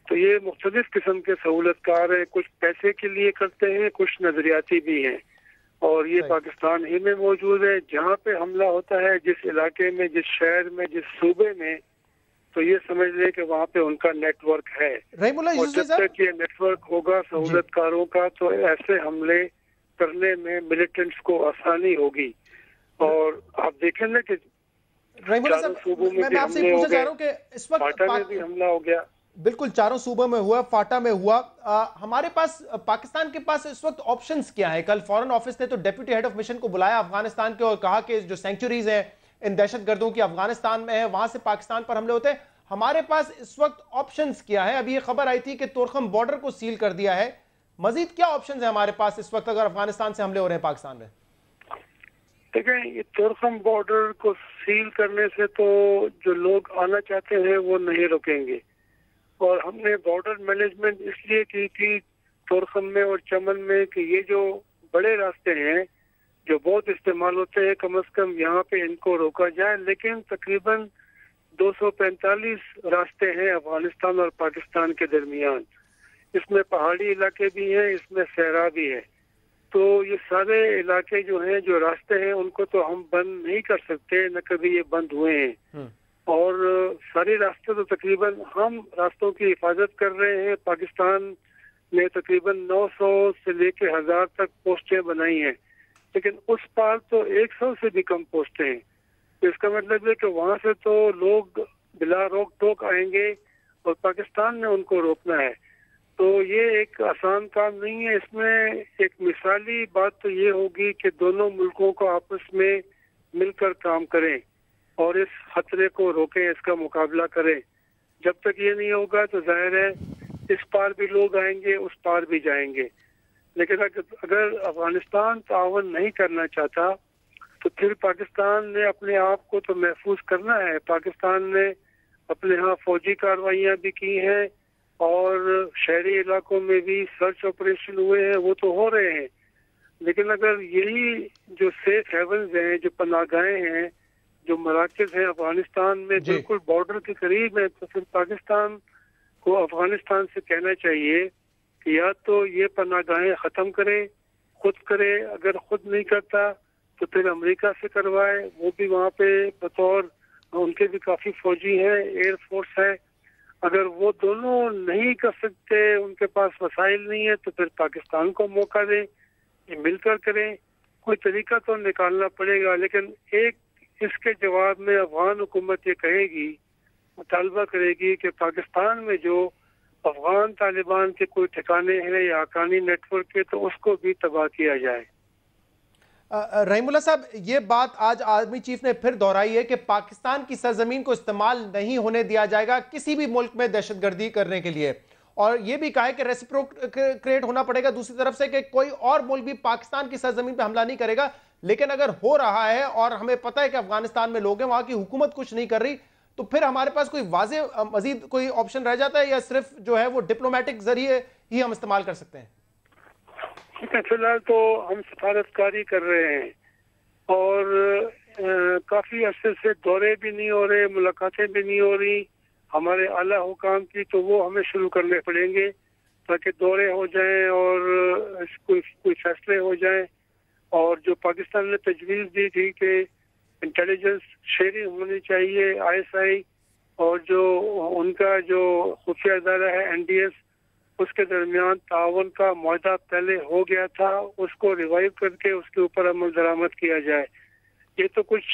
तो ये मुख्तलिफ किस्म के सहूलतकार हैं। कुछ पैसे के लिए करते हैं, कुछ नजरियाती भी हैं। और ये पाकिस्तान ही में मौजूद है। जहाँ पे हमला होता है, जिस इलाके में, जिस शहर में, जिस सूबे में, तो ये समझ ले कि वहाँ पे उनका नेटवर्क है। और जब तक ये नेटवर्क होगा सहूलतकारों का, तो ऐसे हमले करने में मिलिटेंट्स को आसानी होगी। और आप देखें ना कि चारों सूबों में भी हमले हो गए, फाटा में भी हमला हो गया। बिल्कुल, चारों सूबों में हुआ, फाटा में हुआ। हमारे पास, पाकिस्तान के पास इस वक्त ऑप्शंस क्या है? कल फॉरेन ऑफिस ने तो डेप्यूटी हेड ऑफ मिशन को बुलाया अफगानिस्तान के और कहा कि जो सेंचुरीज हैं इन दहशतगर्दों की अफगानिस्तान में है, वहां से पाकिस्तान पर हमले होते हैं। हमारे पास इस वक्त ऑप्शंस क्या है? अभी ये खबर आई थी कि तोरखम बॉर्डर को सील कर दिया है। मजीद क्या ऑप्शंस है हमारे पास इस वक्त अगर अफगानिस्तान से हमले हो रहे हैं पाकिस्तान में? देखें, ये तोरखम बॉर्डर को सील करने से तो जो लोग आना चाहते हैं वो नहीं रुकेंगे। और हमने बॉर्डर मैनेजमेंट इसलिए की थी तोरखम में और चमन में कि ये जो बड़े रास्ते हैं जो बहुत इस्तेमाल होते हैं, कम से कम यहाँ पे इनको रोका जाए। लेकिन तकरीबन 245 रास्ते हैं अफगानिस्तान और पाकिस्तान के दरमियान। इसमें पहाड़ी इलाके भी हैं, इसमें सहरा भी है। तो ये सारे इलाके जो हैं, जो रास्ते हैं, उनको तो हम बंद नहीं कर सकते, न कभी ये बंद हुए हैं। और सारे रास्ते तो तकरीबन हम रास्तों की हिफाजत कर रहे हैं। पाकिस्तान ने तकरीबन 900 से लेके 1000 तक पोस्टें बनाई हैं, लेकिन उस पार तो 100 से भी कम पोस्टें हैं। तो इसका मतलब है कि वहाँ से तो लोग बिला रोक टोक आएंगे और पाकिस्तान ने उनको रोकना है। तो ये एक आसान काम नहीं है। इसमें एक मिसाली बात तो ये होगी कि दोनों मुल्कों को आपस में मिलकर काम करें और इस खतरे को रोकें, इसका मुकाबला करें। जब तक ये नहीं होगा तो जाहिर है इस पार भी लोग आएंगे, उस पार भी जाएंगे। लेकिन अगर अफगानिस्तान तावन नहीं करना चाहता तो फिर पाकिस्तान ने अपने आप को तो महफूज करना है। पाकिस्तान ने अपने यहाँ फौजी कार्रवाइयाँ भी की हैं और शहरी इलाकों में भी सर्च ऑपरेशन हुए हैं, वो तो हो रहे हैं। लेकिन अगर यही जो सेफ हेवन्स हैं, जो पनाहगाहें हैं, जो मराकज़ हैं अफगानिस्तान में बिल्कुल बॉर्डर के करीब है, तो फिर पाकिस्तान को अफगानिस्तान से कहना चाहिए कि या तो ये पनाहगाहें ख़त्म करे, खुद करे। अगर खुद नहीं करता तो फिर अमेरिका से करवाए। वो भी वहाँ पे बतौर, उनके भी काफ़ी फौजी हैं, एयरफोर्स है। अगर वो दोनों नहीं कर सकते, उनके पास वसाइल नहीं है, तो फिर पाकिस्तान को मौका दें, ये मिलकर करें। कोई तरीका तो निकालना पड़ेगा। लेकिन एक इसके जवाब में अफगान हुकूमत ये कहेगी, मुतालबा करेगी कि पाकिस्तान में जो अफगान तालिबान के कोई ठिकाने हैं या हक्कानी नेटवर्क के, तो उसको भी तबाह किया जाए। रहीमुल्लाह साहब, ये बात आज आर्मी चीफ ने फिर दोहराई है कि पाकिस्तान की सरजमीन को इस्तेमाल नहीं होने दिया जाएगा किसी भी मुल्क में दहशतगर्दी करने के लिए, और ये भी कहा है कि रेसिप्रोकेट होना पड़ेगा दूसरी तरफ से कि कोई और मुल्क भी पाकिस्तान की सरजमीन पर हमला नहीं करेगा। लेकिन अगर हो रहा है और हमें पता है कि अफगानिस्तान में लोग हैं, वहां की हुकूमत कुछ नहीं कर रही, तो फिर हमारे पास कोई वाजे मजीद कोई ऑप्शन रह जाता है या सिर्फ जो है वो डिप्लोमेटिक जरिए ही हम इस्तेमाल कर सकते हैं? फिलहाल तो हम सफारतकारी कर रहे हैं और काफी अरसे से दौरे भी नहीं हो रहे, मुलाकातें भी नहीं हो रही हमारे आला हुकाम की, तो वो हमें शुरू करने पड़ेंगे ताकि दौरे हो जाएं और कोई फैसले हो जाएं। और जो पाकिस्तान ने तजवीज़ दी थी कि इंटेलिजेंस शेयरिंग होनी चाहिए ISI और जो उनका जो खुफिया इदारा है NDS, उसके दरमियान तावन का मुआहदा पहले हो गया था, उसको रिवाइव करके उसके ऊपर अमल दरामद किया जाए। ये तो कुछ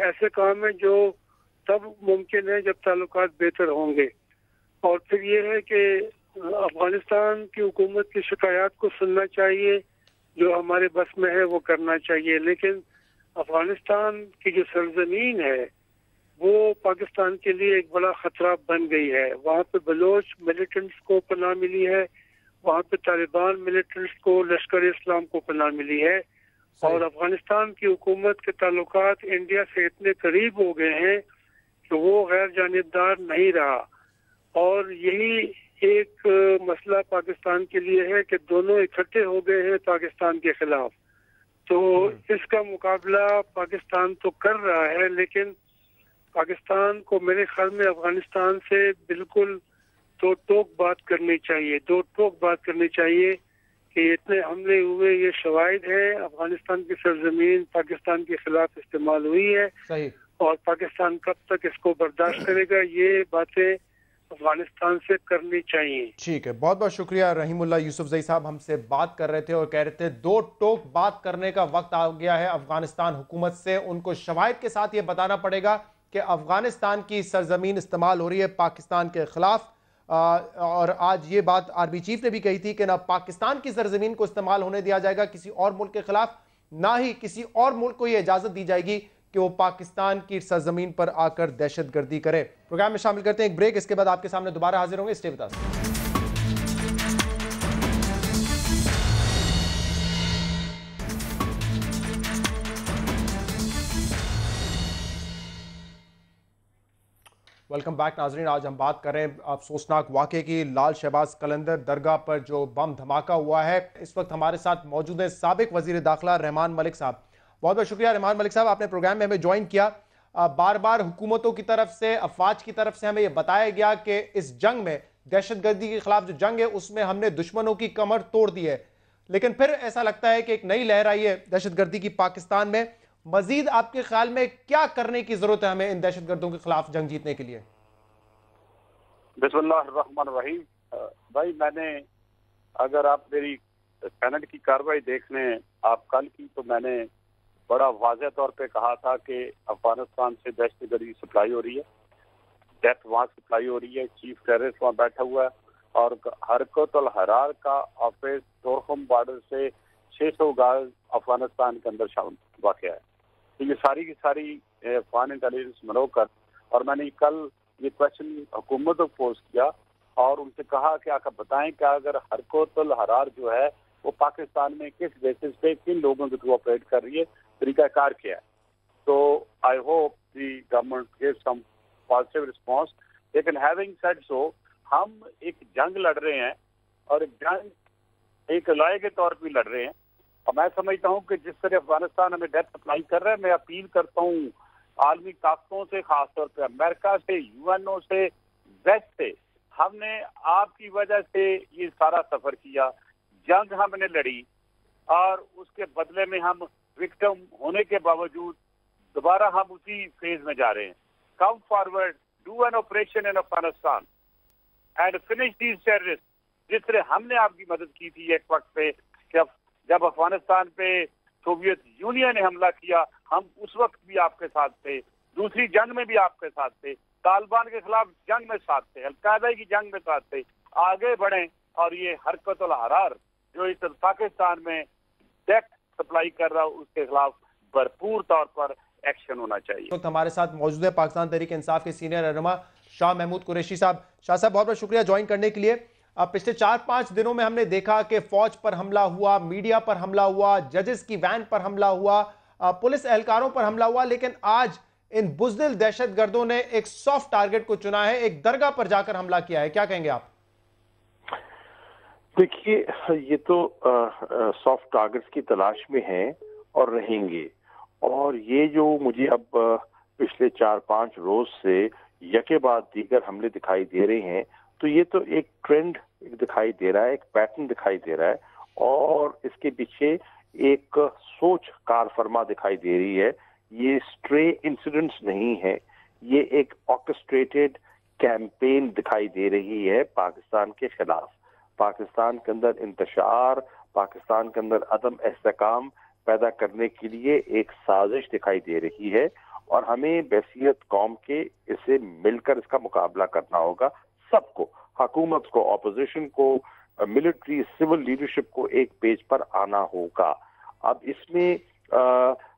ऐसे काम है जो तब मुमकिन है जब ताल्लुकात बेहतर होंगे। और फिर ये है कि अफगानिस्तान की हुकूमत की शिकायत को सुनना चाहिए, जो हमारे बस में है वो करना चाहिए। लेकिन अफगानिस्तान की जो सरजमीन है वो पाकिस्तान के लिए एक बड़ा खतरा बन गई है। वहाँ पे बलोच मिलिटेंट्स को पनाह मिली है, वहाँ पे तालिबान मिलिटेंट्स को, लश्कर इस्लाम को पनाह मिली है, और अफगानिस्तान की हुकूमत के ताल्लुकात इंडिया से इतने करीब हो गए हैं कि वो गैर जानिबदार नहीं रहा। और यही एक मसला पाकिस्तान के लिए है कि दोनों इकट्ठे हो गए हैं पाकिस्तान के खिलाफ। तो इसका मुकाबला पाकिस्तान तो कर रहा है, लेकिन पाकिस्तान को मेरे ख्याल में अफगानिस्तान से बिल्कुल दो टोक बात करनी चाहिए कि इतने हमले हुए, ये शवाहिद है, अफगानिस्तान की सरजमीन पाकिस्तान के खिलाफ इस्तेमाल हुई है। सही। और पाकिस्तान कब तक इसको बर्दाश्त करेगा, ये बातें अफगानिस्तान से करनी चाहिए। ठीक है, बहुत बहुत शुक्रिया। रहीमुल्लाह यूसुफजई साहब हमसे बात कर रहे थे और कह रहे थे दो टोक बात करने का वक्त आ गया है अफगानिस्तान हुकूमत से। उनको शवाहिद के साथ ये बताना पड़ेगा कि अफगानिस्तान की सरजमीन इस्तेमाल हो रही है पाकिस्तान के खिलाफ। और आज ये बात आर्मी चीफ ने भी कही थी कि ना पाकिस्तान की सरजमीन को इस्तेमाल होने दिया जाएगा किसी और मुल्क के खिलाफ, ना ही किसी और मुल्क को यह इजाजत दी जाएगी कि वो पाकिस्तान की सरजमीन पर आकर दहशतगर्दी करे। प्रोग्राम में शामिल करते हैं एक ब्रेक, इसके बाद आपके सामने दोबारा हाजिर होंगे। Stay with us. Welcome back नाजरीन। आज हम बात कर रहे हैं अफसोसनाक वाक़े की, लाल शहबाज कलंदर दरगाह पर जो बम धमाका हुआ है। इस वक्त हमारे साथ मौजूद है साबिक वजीर दाखिला रहमान मलिक साहब। बहुत बहुत शुक्रिया रहमान मलिक साहब, आपने प्रोग्राम में हमें ज्वाइन किया। बार बार हुकूमतों की तरफ से, अफवाज की तरफ से हमें यह बताया गया कि इस जंग में, दहशतगर्दी के खिलाफ जो जंग है, उसमें हमने दुश्मनों की कमर तोड़ दी है। लेकिन फिर ऐसा लगता है कि एक नई लहर आई है दहशतगर्दी की पाकिस्तान में। मजीद आपके ख्याल में क्या करने की जरूरत है हमें इन दहशतगर्दों के खिलाफ जंग जीतने के लिए? बिस्मिल्लाहिर्रहमानिर्रहीम। भाई, मैंने, अगर आप मेरी सेनेट की कार्रवाई देख लें आप कल की, तो मैंने बड़ा वाज़ेह तौर पे कहा था कि अफगानिस्तान से दहशतगर्दी सप्लाई हो रही है, डेथ वहाँ सप्लाई हो रही है, चीफ टेररिस्ट वहाँ बैठा हुआ है, और हरकतुल हरार का ऑफिस तोरखम बॉर्डर से 600 गज अफगानिस्तान के अंदर शामिल वाक़ है। तो ये सारी की सारी अफगान इंटेलिजेंस मिलकर, और मैंने कल ये क्वेश्चन हुकूमत को पोस्ट किया और उनसे कहा कि आप बताएं कि अगर हरकतुल हरार जो है वो पाकिस्तान में किस बेसिस पे किन लोगों के थ्रू ऑपरेट कर रही है, तरीकाकार क्या है। तो I hope the government give some positive response. लेकिन हैविंग सेड सो, हम एक जंग लड़ रहे हैं और एक जंग एक लड़ाई के तौर पर लड़ रहे हैं। और मैं समझता हूँ कि जिस तरह अफगानिस्तान हमें डेथ सप्लाई कर रहा है, मैं अपील करता हूँ आलमी ताकतों से, खासतौर पर अमेरिका से, UNO से, वेस्ट से। हमने आपकी वजह से ये सारा सफर किया, जंग हमने लड़ी, और उसके बदले में हम विक्टिम होने के बावजूद दोबारा हम उसी फेज में जा रहे हैं। Come forward, do an operation in Afghanistan and finish these terrorist. जिस तरह हमने आपकी मदद की थी एक वक्त पे, जब अफगानिस्तान पे सोवियत यूनियन ने हमला किया, हम उस वक्त भी आपके साथ थे, दूसरी जंग में भी आपके साथ थे। तालिबान के खिलाफ जंग में साथ थे, अलकायदा की जंग में साथ थे, आगे बढ़े और ये हरकतुल हरार जो इस पाकिस्तान में डेट सप्लाई कर रहा है उसके खिलाफ भरपूर तौर पर एक्शन होना चाहिए। तो हमारे साथ मौजूद है पाकिस्तान तहरीक इंसाफ के सीनियर रहनुमा शाह महमूद कुरैशी साहब। शाह साहब बहुत बहुत शुक्रिया ज्वाइन करने के लिए। पिछले 4-5 दिनों में हमने देखा कि फौज पर हमला हुआ, मीडिया पर हमला हुआ, जजेस की वैन पर हमला हुआ, पुलिस एहलकारों पर हमला हुआ, लेकिन आज इन बुज़दिल दहशतगर्दों ने एक सॉफ्ट टारगेट को चुना है, एक दरगाह पर जाकर हमला किया है। क्या कहेंगे आप? देखिए, ये तो सॉफ्ट टारगेट्स की तलाश में हैं और रहेंगे, और ये जो मुझे अब पिछले 4-5 रोज से यके बाद दीगर हमले दिखाई दे रहे हैं, तो ये तो एक ट्रेंड दिखाई दे रहा है, एक पैटर्न दिखाई दे रहा है, और इसके पीछे एक सोच कार फरमा दिखाई दे रही है। ये स्ट्रे इंसिडेंट्स नहीं है, ये एक ऑर्केस्ट्रेटेड कैंपेन दिखाई दे रही है पाकिस्तान के खिलाफ। पाकिस्तान के अंदर इंतशार, पाकिस्तान के अंदर अदम इस्तेकाम पैदा करने के लिए एक साजिश दिखाई दे रही है, और हमें बैसियत कौम के इसे मिलकर इसका मुकाबला करना होगा। सबको, हुकूमत को, ऑपोजिशन को, मिलिट्री, सिविल लीडरशिप को एक पेज पर आना होगा। अब इसमें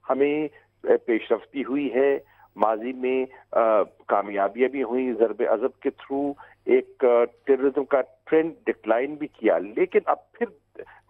हमें पेशरफ्ती हुई है, माजी में कामयाबियां भी हुई, ज़रब अज़ब के थ्रू एक टेररिज्म का ट्रेंड डिक्लाइन भी किया, लेकिन अब फिर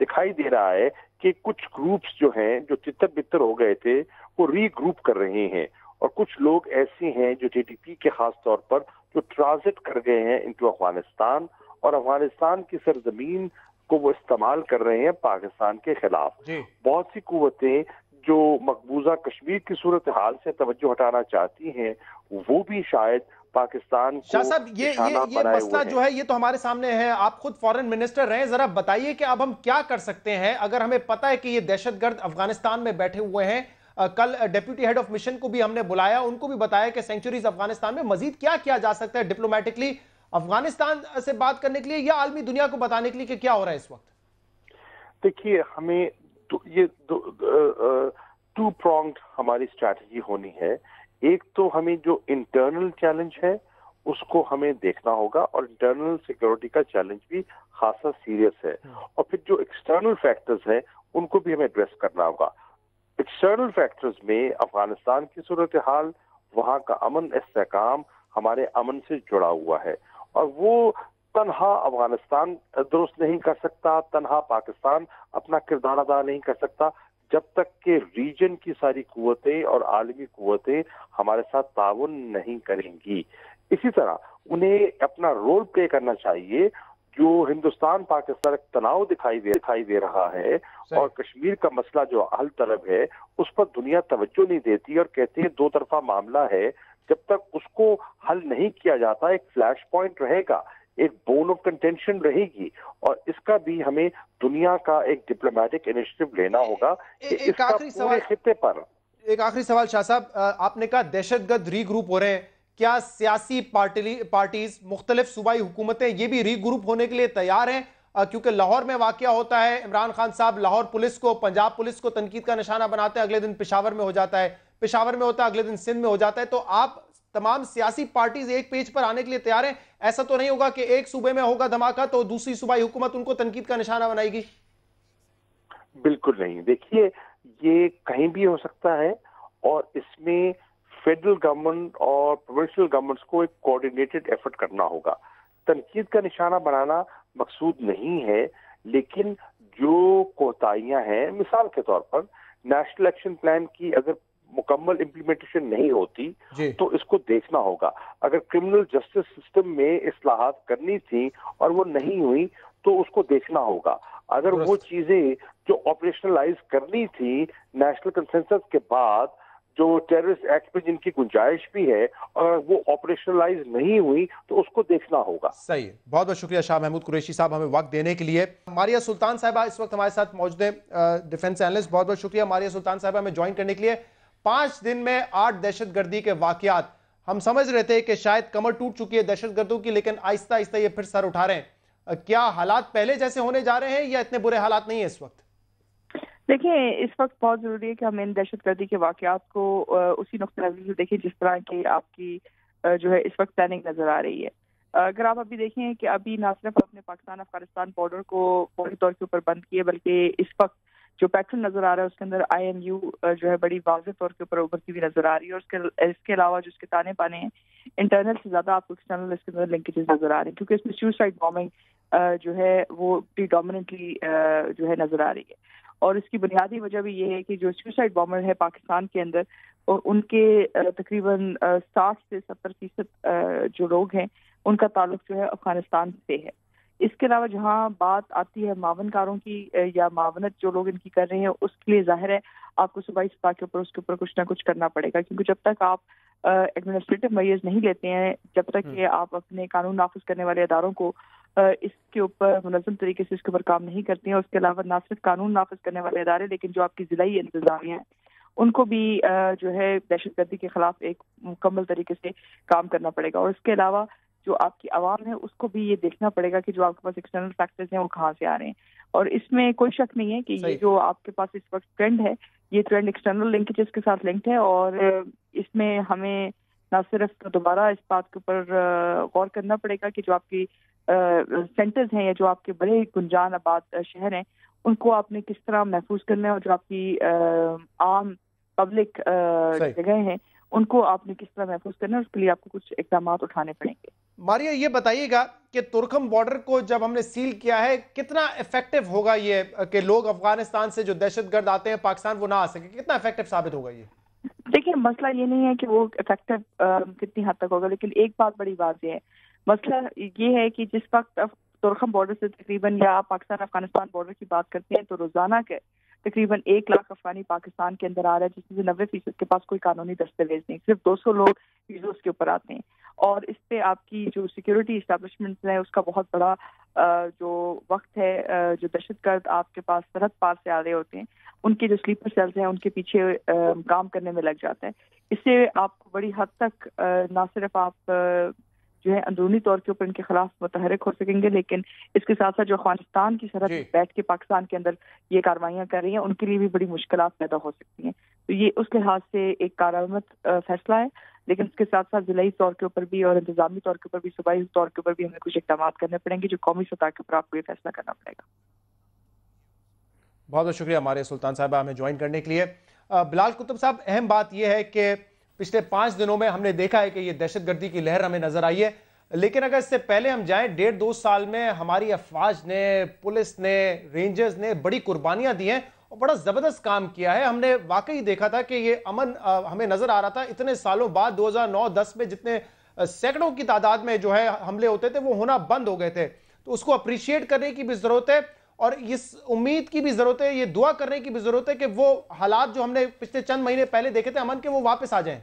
दिखाई दे रहा है कि कुछ ग्रुप्स जो हैं, जो तितर बितर हो गए थे, वो रीग्रुप कर रहे हैं, और कुछ लोग ऐसे हैं जो टीटीपी के खास तौर पर जो ट्रांजिट कर गए हैं इनटू अफगानिस्तान, और अफगानिस्तान की सरजमीन को वो इस्तेमाल कर रहे हैं पाकिस्तान के खिलाफ। बहुत सी कुव्वतें जो मकबूजा कश्मीर की सूरत हाल से तवज्जो हटाना चाहती हैं, वो भी शायद पाकिस्तान शाह साहब ये मसला जो है ये तो हमारे सामने है। आप खुद फॉरेन मिनिस्टर रहे, जरा बताइए कि अब हम क्या कर सकते हैं अगर हमें पता है कि ये दहशतगर्द अफगानिस्तान में बैठे हुए हैं। कल डेप्यूटी हेड ऑफ मिशन को भी हमने बुलाया, उनको भी बताया कि सेंचुरीज अफगानिस्तान में मजीद क्या किया जा सकता है डिप्लोमेटिकली अफगानिस्तान से बात करने के लिए या आलमी दुनिया को बताने के लिए कि क्या हो रहा है इस वक्त। देखिए, हमें ये टू प्रोंग्ड हमारी स्ट्रैटेजी होनी है। एक तो हमें जो इंटरनल चैलेंज है उसको हमें देखना होगा, और इंटरनल सिक्योरिटी का चैलेंज भी खासा सीरियस है, और फिर जो एक्सटर्नल फैक्टर्स हैं उनको भी हमें एड्रेस करना होगा। एक्सटर्नल फैक्टर्स में अफगानिस्तान की सूरत हाल, वहाँ का अमन इस्तेकाम हमारे अमन से जुड़ा हुआ है, और वो तन्हा अफगानिस्तान दुरुस्त नहीं कर सकता, तन्हा पाकिस्तान अपना किरदार अदा नहीं कर सकता, जब तक के रीजन की सारी कुव्वतें और आलमी कुव्वतें हमारे साथ ताउन नहीं करेंगी। इसी तरह उन्हें अपना रोल प्ले करना चाहिए। जो हिंदुस्तान पाकिस्तान तनाव दिखाई दे रहा है, और कश्मीर का मसला जो हल तलब है, उस पर दुनिया तवज्जो नहीं देती और कहती है दो तरफा मामला है। जब तक उसको हल नहीं किया जाता, एक फ्लैश पॉइंट रहेगा, एक बोन ऑफ कंटेंशन रहेगी, और इसका भी हमें दुनिया का एक डिप्लोमेटिक इनिशिएटिव लेना होगा। एक आखिरी सवाल खित्ते पर, एक आखिरी सवाल शाह साहब, आपने कहा दहशतगर्द रीग्रुप हो रहे हैं, क्या सियासी पार्टीज, मुख्तलिफ सूबाई हुकूमतें ये भी रीग्रुप होने के लिए तैयार हैं? क्योंकि लाहौर में वाकया होता है, इमरान खान साहब लाहौर पुलिस को, पंजाब पुलिस को तनकीद का निशाना बनाते हैं, अगले दिन पेशावर में हो जाता है, पेशावर में होता है, अगले दिन सिंध में हो जाता है। तो आप तमाम सियासी पार्टीज एक पेज पर आने के लिए तैयार हैं? ऐसा तो नहीं होगा कि एक सूबे में होगा धमाका तो दूसरी सूबाई हुकूमत उनको तनकीद का निशाना बनाएगी? बिल्कुल नहीं। देखिए, ये कहीं भी हो सकता है, और इसमें फेडरल गवर्नमेंट और प्रोविंशियल गवर्नमेंट्स को एक कोऑर्डिनेटेड एफर्ट करना होगा। तनकीद का निशाना बनाना मकसूद नहीं है, लेकिन जो कोताहियां हैं, मिसाल के तौर पर नेशनल एक्शन प्लान की अगर मुकम्मल इम्प्लीमेंटेशन नहीं होती तो इसको देखना होगा। अगर क्रिमिनल जस्टिस सिस्टम में इस्लाहात करनी थी और वो नहीं हुई तो उसको देखना होगा। अगर वो चीजें जो ऑपरेशनलाइज करनी थी नेशनल कंसेंसस के बाद, जो टेररिस्ट एक्ट पे जिनकी गुंजाइश भी है, और वो ऑपरेशनलाइज नहीं हुई तो उसको देखना होगा। सही है। बहुत बहुत शुक्रिया शाह महमूद कुरैशी साहब हमें वक्त देने के लिए। मारिया सुल्तान साहिबा इस वक्त हमारे साथ मौजूद है, डिफेंस एनालिस्ट। बहुत बहुत शुक्रिया मारिया सुल्तान साहिबा हमें ज्वाइन करने के लिए। 5 दिन में 8 दहशतगर्दी के वाकयात, हम समझ रहे थे कि शायद कमर टूट चुकी है दहशतगर्दों की, लेकिन आहिस्ता आहिस्ता ये फिर सर उठा रहे हैं। क्या हालात पहले जैसे होने जा रहे हैं या इतने बुरे हालात नहीं है इस वक्त? देखिए, इस वक्त बहुत जरूरी है कि हम इन दहशतगर्दी के वाकयात को उसी नुक्ते नज़र से देखें जिस तरह की आपकी जो है इस वक्त प्लानिंग नजर आ रही है। अगर आप अभी देखें कि अभी ना सिर्फ अपने पाकिस्तान अफगानिस्तान बॉर्डर को फौरी तौर के ऊपर बंद किए, बल्कि इस वक्त जो पैटर्न नजर आ रहा है उसके अंदर IMU जो है बड़ी वाज़ेह तौर के ऊपर उभरती हुई नजर आ रही है। और इसके अलावा जो उसके ताने बाने हैं, इंटरनल से ज्यादा आपको एक्सटर्नल इसके अंदर लिंकेजेस नजर आ रहे हैं, क्योंकि इसमें सुसाइड बॉम्बिंग जो है वो प्रीडोमिनेंटली जो है नजर आ रही है। और इसकी बुनियादी वजह भी ये है कि जो सुसाइड बॉम्बर है पाकिस्तान के अंदर, और उनके तकरीबन 60 से 70% जो लोग हैं उनका ताल्लुक जो है अफगानिस्तान से है। इसके अलावा जहाँ बात आती है मावनकारों की या मावनत जो लोग इनकी कर रहे हैं, उसके लिए जाहिर है आपको सूबाई सतह के ऊपर उसके ऊपर कुछ ना कुछ करना पड़ेगा, क्योंकि जब तक आप एडमिनिस्ट्रेटिव मेजर्स नहीं लेते हैं, जब तक कि आप अपने कानून नाफिज करने वाले अदारों को इसके ऊपर मुनज़्ज़म तरीके से इसके ऊपर काम नहीं करते हैं। उसके अलावा ना सिर्फ कानून नाफिज करने वाले अदारे, लेकिन जो आपकी ज़िलाई इंतज़ामिया है उनको भी जो है दहशतगर्दी के खिलाफ एक मुकम्मल तरीके से काम करना पड़ेगा। और इसके अलावा जो आपकी आवाम है उसको भी ये देखना पड़ेगा कि जो आपके पास एक्सटर्नल फैक्टर्स हैं वो कहाँ से आ रहे हैं। और इसमें कोई शक नहीं है कि ये जो आपके पास इस वक्त ट्रेंड है, ये ट्रेंड एक्सटर्नल लिंकेजेस के साथ लिंक्ड है। और इसमें हमें ना सिर्फ दोबारा इस बात के ऊपर गौर करना पड़ेगा कि जो आपकी सेंटर्स हैं या जो आपके बड़े गुंजान आबाद शहर हैं उनको आपने किस तरह महफूज करना है, और जो आपकी आम पब्लिक जगह हैं उनको आपने किस तरह महफूज करना है, उसके लिए आपको कुछ इक़दाम उठाने पड़ेंगे। मारिया, ये बताइएगा कि तुर्कम बॉर्डर को जब हमने सील किया है, कितना इफेक्टिव होगा ये कि लोग अफगानिस्तान से जो दहशतगर्द आते हैं पाकिस्तान वो ना आ सके? कितना इफेक्टिव साबित होगा ये? देखिए, मसला ये नहीं है कि वो इफेक्टिव कितनी हद तक होगा, लेकिन एक बात बड़ी वाज़ेह है। मसला ये है कि जिस वक्त तुर्कम बॉर्डर से तकरीबन, या पाकिस्तान अफगानिस्तान बॉर्डर की बात करते हैं, तो रोजाना के तकरीबन 1 लाख अफगानी पाकिस्तान के अंदर आ रहा है, जिसमें से 90% के पास कोई कानूनी दस्तावेज नहीं, सिर्फ 200 लोग वीज़ों के ऊपर आते हैं। और इस पे आपकी जो सिक्योरिटी इस्टेब्लिशमेंट है उसका बहुत बड़ा जो वक्त है, जो दहशतगर्द आपके पास सरहद पार से आ रहे होते हैं उनके जो स्लीपर सेल्स हैं उनके पीछे काम करने में लग जाता है। इससे आपको बड़ी हद तक ना सिर्फ आप जो है अंदरूनी तौर के ऊपर इनके खिलाफ मुतहरिक हो सकेंगे, लेकिन इसके साथ साथ जो अफगानिस्तान की सरहद बैठ के पाकिस्तान के अंदर ये कार्रवाइयाँ कर रही हैं उनके लिए भी बड़ी मुश्किलात पैदा हो सकती हैं। तो ये उस लिहाज से एक कारआमद फैसला है, लेकिन इसके साथ साथ जिलाई तौर के ऊपर भी और इंतजामी तौर के ऊपर भी, सूबाई तौर के ऊपर भी हमें कुछ इक़दाम करने पड़ेंगे जो कौमी सतह के ऊपर आपको ये फैसला करना पड़ेगा। बहुत बहुत शुक्रिया हमारे सुल्तान साहबा हमें ज्वाइन करने के लिए। बिलाल कुतुब साहब, अहम बात यह है कि पिछले 5 दिनों में हमने देखा है कि ये दहशतगर्दी की लहर हमें नजर आई है, लेकिन अगर इससे पहले हम जाएं, 1.5-2 साल में हमारी अफवाज ने, पुलिस ने, रेंजर्स ने बड़ी कुर्बानियां दी हैं और बड़ा जबरदस्त काम किया है। हमने वाकई देखा था कि ये अमन हमें नजर आ रहा था इतने सालों बाद। 2009-10 में जितने सैकड़ों की तादाद में जो है हमले होते थे वो होना बंद हो गए थे, तो उसको अप्रिशिएट करने की भी जरूरत है और इस उम्मीद की भी जरूरत है, ये दुआ करने की भी जरूरत है कि वो हालात जो हमने पिछले चंद महीने पहले देखे थे अमन के, वो वापस आ जाएं।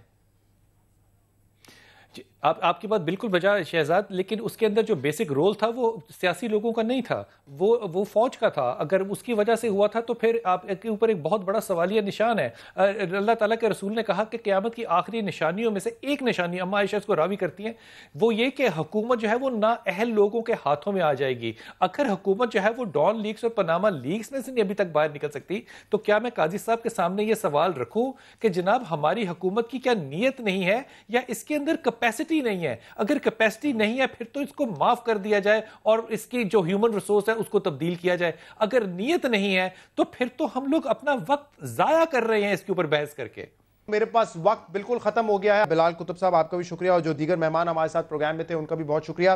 आपकी बात बिल्कुल बजा शहजाद, लेकिन उसके अंदर जो बेसिक रोल था वो सियासी लोगों का नहीं था, वो फौज का था। अगर उसकी वजह से हुआ था तो फिर आपके ऊपर एक बहुत बड़ा सवालिया निशान है। अल्लाह ताला के रसूल ने कहा कि क़यामत की आखिरी निशानियों में से एक निशानी, अम्मा आयशा इसको रावी करती हैं, वो ये कि हुकूमत जो है वो नाअहल लोगों के हाथों में आ जाएगी। अगर हुकूमत जो है वो डॉन लीक्स और पनामा लीक्स में से नहीं अभी तक बाहर निकल सकती, तो क्या मैं काजी साहब के सामने ये सवाल रखूं कि जनाब हमारी हुकूमत की क्या नीयत नहीं है या इसके अंदर कैपेसिटी नहीं है? अगर कैपेसिटी नहीं है फिर तो इसको माफ कर दिया जाए और इसकी जो ह्यूमन रिसोर्स है उसको तब्दील किया जाए। अगर नीयत नहीं है तो फिर तो हम लोग अपना वक्त जाया कर रहे हैं इसके ऊपर बहस करके। मेरे पास वक्त बिल्कुल खत्म हो गया है। बिलाल कुतुब साहब, आपका भी शुक्रिया और जो दीगर मेहमान हमारे साथ प्रोग्राम में थे उनका भी बहुत शुक्रिया।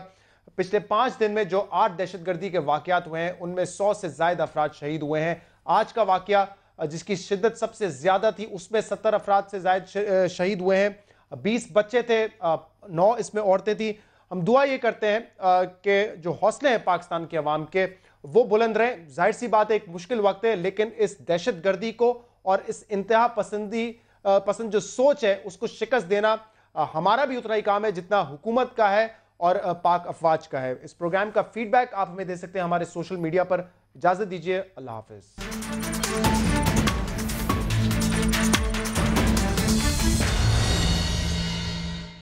पिछले 5 दिन में जो 8 दहशतगर्दी के वाकयात हुए हैं उनमें 100 से ज्यादा अफराद शहीद हुए हैं। आज का वाकया जिसकी शिद्दत सबसे ज्यादा थी उसमें 70 अफराद से ज्यादा शहीद हुए हैं। 20 बच्चे थे, 9 इसमें औरतें थी। हम दुआ ये करते हैं कि जो हौसले हैं पाकिस्तान के अवाम के वो बुलंद रहें। जाहिर सी बात है एक मुश्किल वक्त है, लेकिन इस दहशतगर्दी को और इस इंतहा पसंद जो सोच है उसको शिकस्त देना हमारा भी उतना ही काम है जितना हुकूमत का है और पाक अफवाज का है। इस प्रोग्राम का फीडबैक आप हमें दे सकते हैं हमारे सोशल मीडिया पर। इजाजत दीजिए, अल्लाह हाफिज।